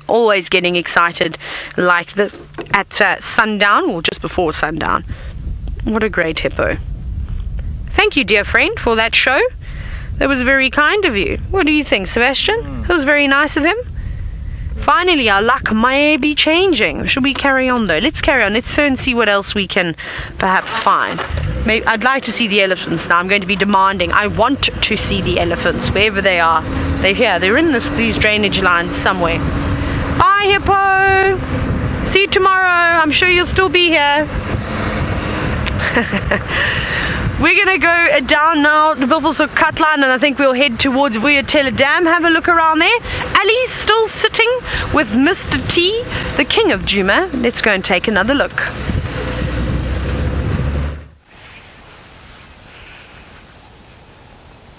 Speaker 3: Always getting excited like this at sundown or just before sundown. What a great hippo. Thank you, dear friend, for that show. That was very kind of you. What do you think, Sebastian? That was very nice of him. Finally, our luck may be changing. Should we carry on, though? Let's carry on. Let's go and see what else we can perhaps find. Maybe, I'd like to see the elephants now. I'm going to be demanding. I want to see the elephants, wherever they are. They're here. They're in these drainage lines somewhere. Bye, Hippo. See you tomorrow. I'm sure you'll still be here. We're going to go down now to Bilfelshoek Cutline, and I think we'll head towards WildEarthTV Dam. Have a look around there. Ellie's still sitting with Mr. T, the king of Djuma. Let's go and take another look.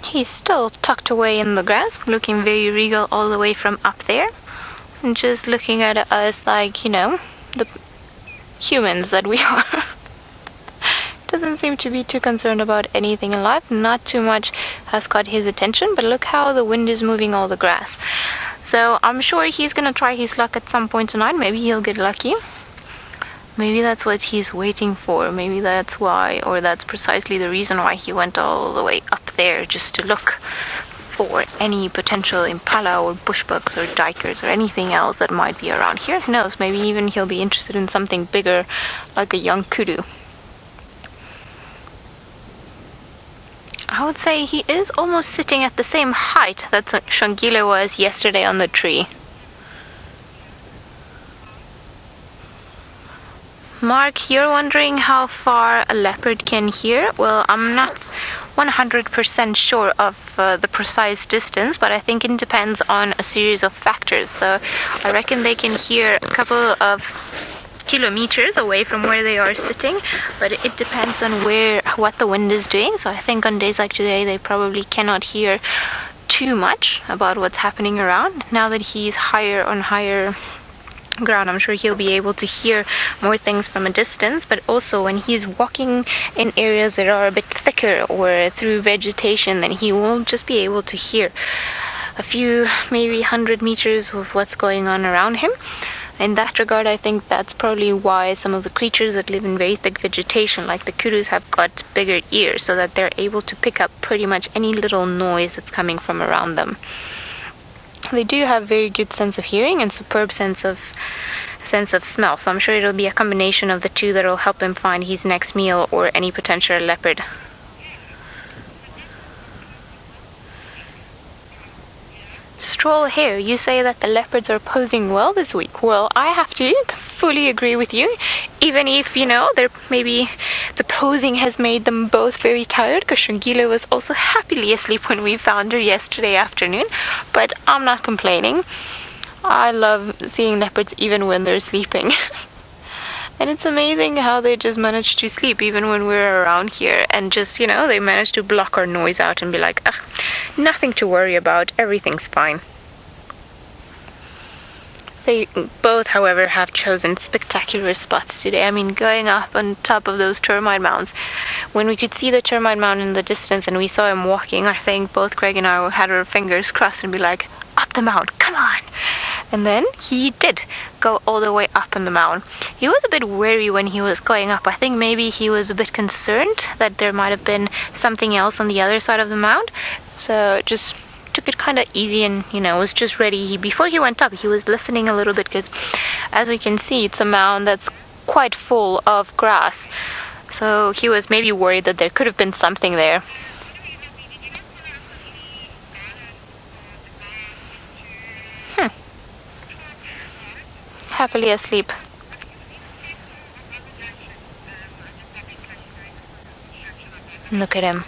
Speaker 2: He's still tucked away in the grass, looking very regal all the way from up there. And just looking at us like, you know, the humans that we are. Doesn't seem to be too concerned about anything in life. Not too much has caught his attention, but look how the wind is moving all the grass. So I'm sure he's gonna try his luck at some point tonight. Maybe he'll get lucky. Maybe that's what he's waiting for. Maybe that's why, or that's precisely the reason why he went all the way up there, just to look for any potential impala or bushbucks or dikers or anything else that might be around here. Who knows, maybe even he'll be interested in something bigger like a young kudu. I would say he is almost sitting at the same height that Shangila was yesterday on the tree. Mark, you're wondering how far a leopard can hear? Well, I'm not 100% sure of the precise distance, but I think it depends on a series of factors. So I reckon they can hear a couple of kilometers away from where they are sitting, but it depends on what the wind is doing. So I think on days like today they probably cannot hear too much about what's happening around. Now that he's on higher ground, I'm sure he'll be able to hear more things from a distance, but also when he's walking in areas that are a bit thicker or through vegetation, then he will just be able to hear a few, maybe 100 meters of what's going on around him. In that regard, I think that's probably why some of the creatures that live in very thick vegetation, like the kudus, have got bigger ears, so that they're able to pick up pretty much any little noise that's coming from around them. They do have very good sense of hearing and superb sense of smell, so I'm sure it'll be a combination of the two that'll help him find his next meal or any potential leopard. Stroll here, you say that the leopards are posing well this week. Well, I have to fully agree with you, even if, you know, maybe the posing has made them both very tired, because Shangila was also happily asleep when we found her yesterday afternoon, but I'm not complaining. I love seeing leopards even when they're sleeping. And it's amazing how they just manage to sleep even when we're around here, and just, you know, they manage to block our noise out and be like, ugh, nothing to worry about, everything's fine. They both, however, have chosen spectacular spots today. I mean, going up on top of those termite mounds. When we could see the termite mound in the distance and we saw him walking, I think both Craig and I had our fingers crossed and be like, up the mound, come on! And then he did go all the way up on the mound. He was a bit wary when he was going up. I think maybe he was a bit concerned that there might have been something else on the other side of the mound. So just took it kind of easy and, you know, was just ready. Before he went up, he was listening a little bit, because as we can see, it's a mound that's quite full of grass. So he was maybe worried that there could have been something there. Happily asleep. Look at him.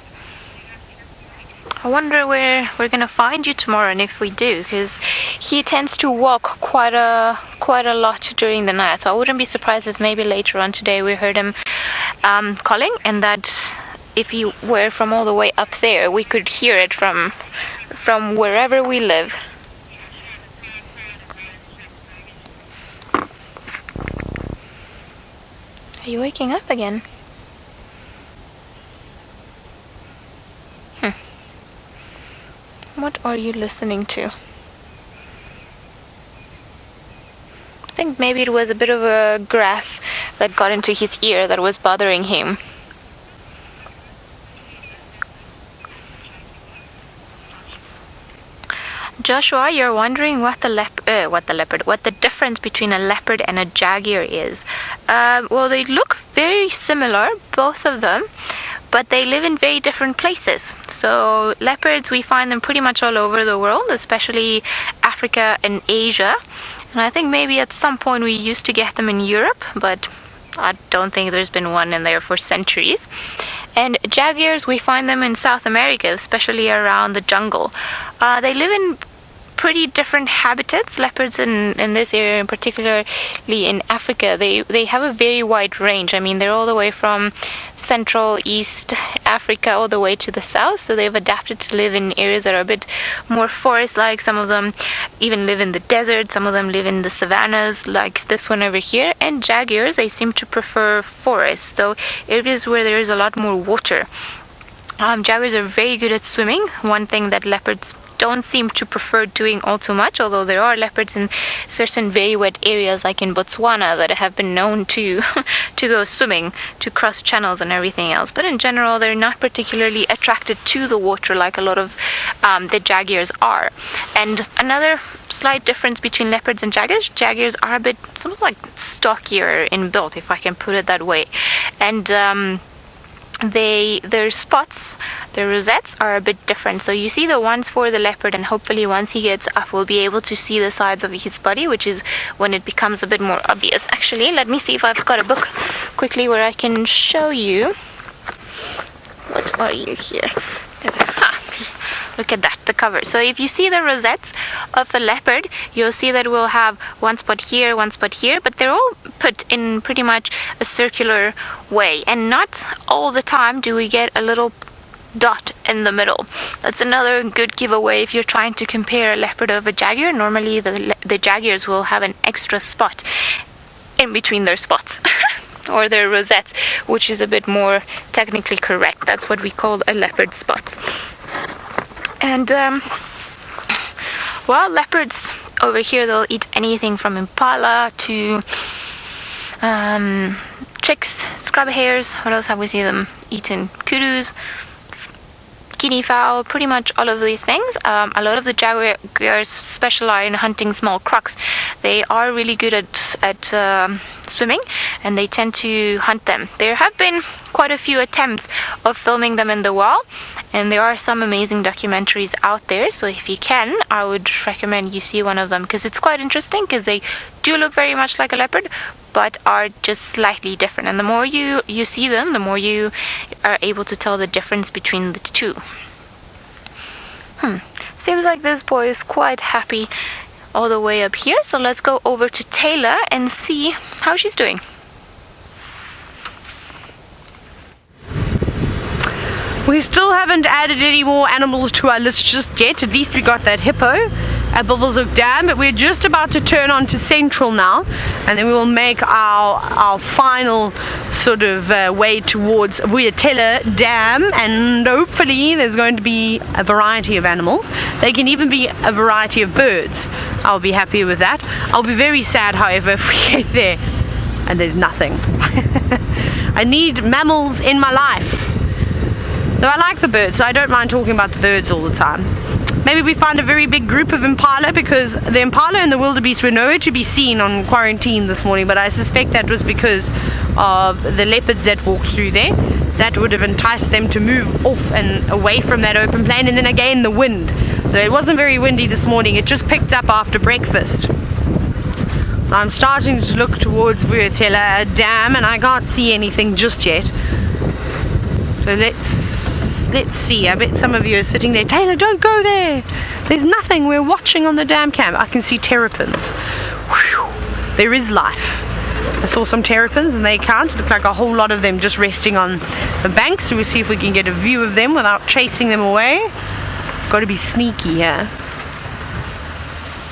Speaker 2: I wonder where we're gonna find you tomorrow, and if we do, because he tends to walk quite a lot during the night. So I wouldn't be surprised if maybe later on today we heard him calling, and that if he were from all the way up there, we could hear it from wherever we live. Are you waking up again? What are you listening to? I think maybe it was a bit of a grass that got into his ear that was bothering him. Joshua, you're wondering what the difference between a leopard and a jaguar is. Well, they look very similar, both of them, but they live in very different places. So leopards, we find them pretty much all over the world, especially Africa and Asia. And I think maybe at some point we used to get them in Europe, but I don't think there's been one in there for centuries. And jaguars, we find them in South America, especially around the jungle. They live in pretty different habitats. Leopards in this area, and particularly in Africa, they have a very wide range. I mean, they're all the way from Central East Africa all the way to the south, so they've adapted to live in areas that are a bit more forest-like. Some of them even live in the desert, some of them live in the savannas, like this one over here. And jaguars, they seem to prefer forests, so areas where there is a lot more water. Jaguars are very good at swimming, one thing that leopards don't seem to prefer doing all too much, although there are leopards in certain very wet areas like in Botswana that have been known to go swimming, to cross channels and everything else. But in general, they're not particularly attracted to the water like a lot of the jaguars are. And another slight difference between leopards and jaguars are a bit somewhat like stockier in build, if I can put it that way. And their spots, their rosettes, are a bit different. So you see the ones for the leopard, and hopefully once he gets up we'll be able to see the sides of his body, which is when it becomes a bit more obvious. Actually, let me see if I've got a book quickly where I can show you. What are you here? Look at that, the cover. So if you see the rosettes of a leopard, you'll see that we'll have one spot here, but they're all put in pretty much a circular way, and not all the time do we get a little dot in the middle. That's another good giveaway if you're trying to compare a leopard of a jaguar. Normally the jaguars will have an extra spot in between their spots. Or their rosettes, which is a bit more technically correct. That's what we call a leopard spot. And well, leopards over here, they'll eat anything from impala to chicks, scrub hares. What else have we seen them eating? Kudus, guinea fowl, pretty much all of these things. A lot of the jaguars specialize in hunting small crocs. They are really good at swimming, and they tend to hunt them. There have been quite a few attempts of filming them in the wild, and there are some amazing documentaries out there. So if you can, I would recommend you see one of them, because it's quite interesting, because they do look very much like a leopard but are just slightly different, and the more you see them, the more you are able to tell the difference between the two. Seems like this boy is quite happy all the way up here, so let's go over to Taylor and see how she's doing.
Speaker 3: We still haven't added any more animals to our list just yet. At least we got that hippo at Buffelshoek Dam, but we're just about to turn on to Central now, and then we will make our final sort of way towards Vuyatela Dam, and hopefully there's going to be a variety of animals. They can even be a variety of birds. I'll be happy with that. I'll be very sad, however, if we get there and there's nothing. I need mammals in my life. Though I like the birds, so I don't mind talking about the birds all the time. Maybe we find a very big group of impala, because the impala and the wildebeest were nowhere to be seen on quarantine this morning, but I suspect that was because of the leopards that walked through there. That would have enticed them to move off and away from that open plain. And then again, the wind. So it wasn't very windy this morning, it just picked up after breakfast. So I'm starting to look towards Vuyatela Dam, and I can't see anything just yet. So let's see. I bet some of you are sitting there, Taylor, don't go there. There's nothing. We're watching on the dam cam. I can see terrapins. Whew. There is life. I saw some terrapins and they count. It looked like a whole lot of them just resting on the bank. So we'll see if we can get a view of them without chasing them away. We've got to be sneaky here.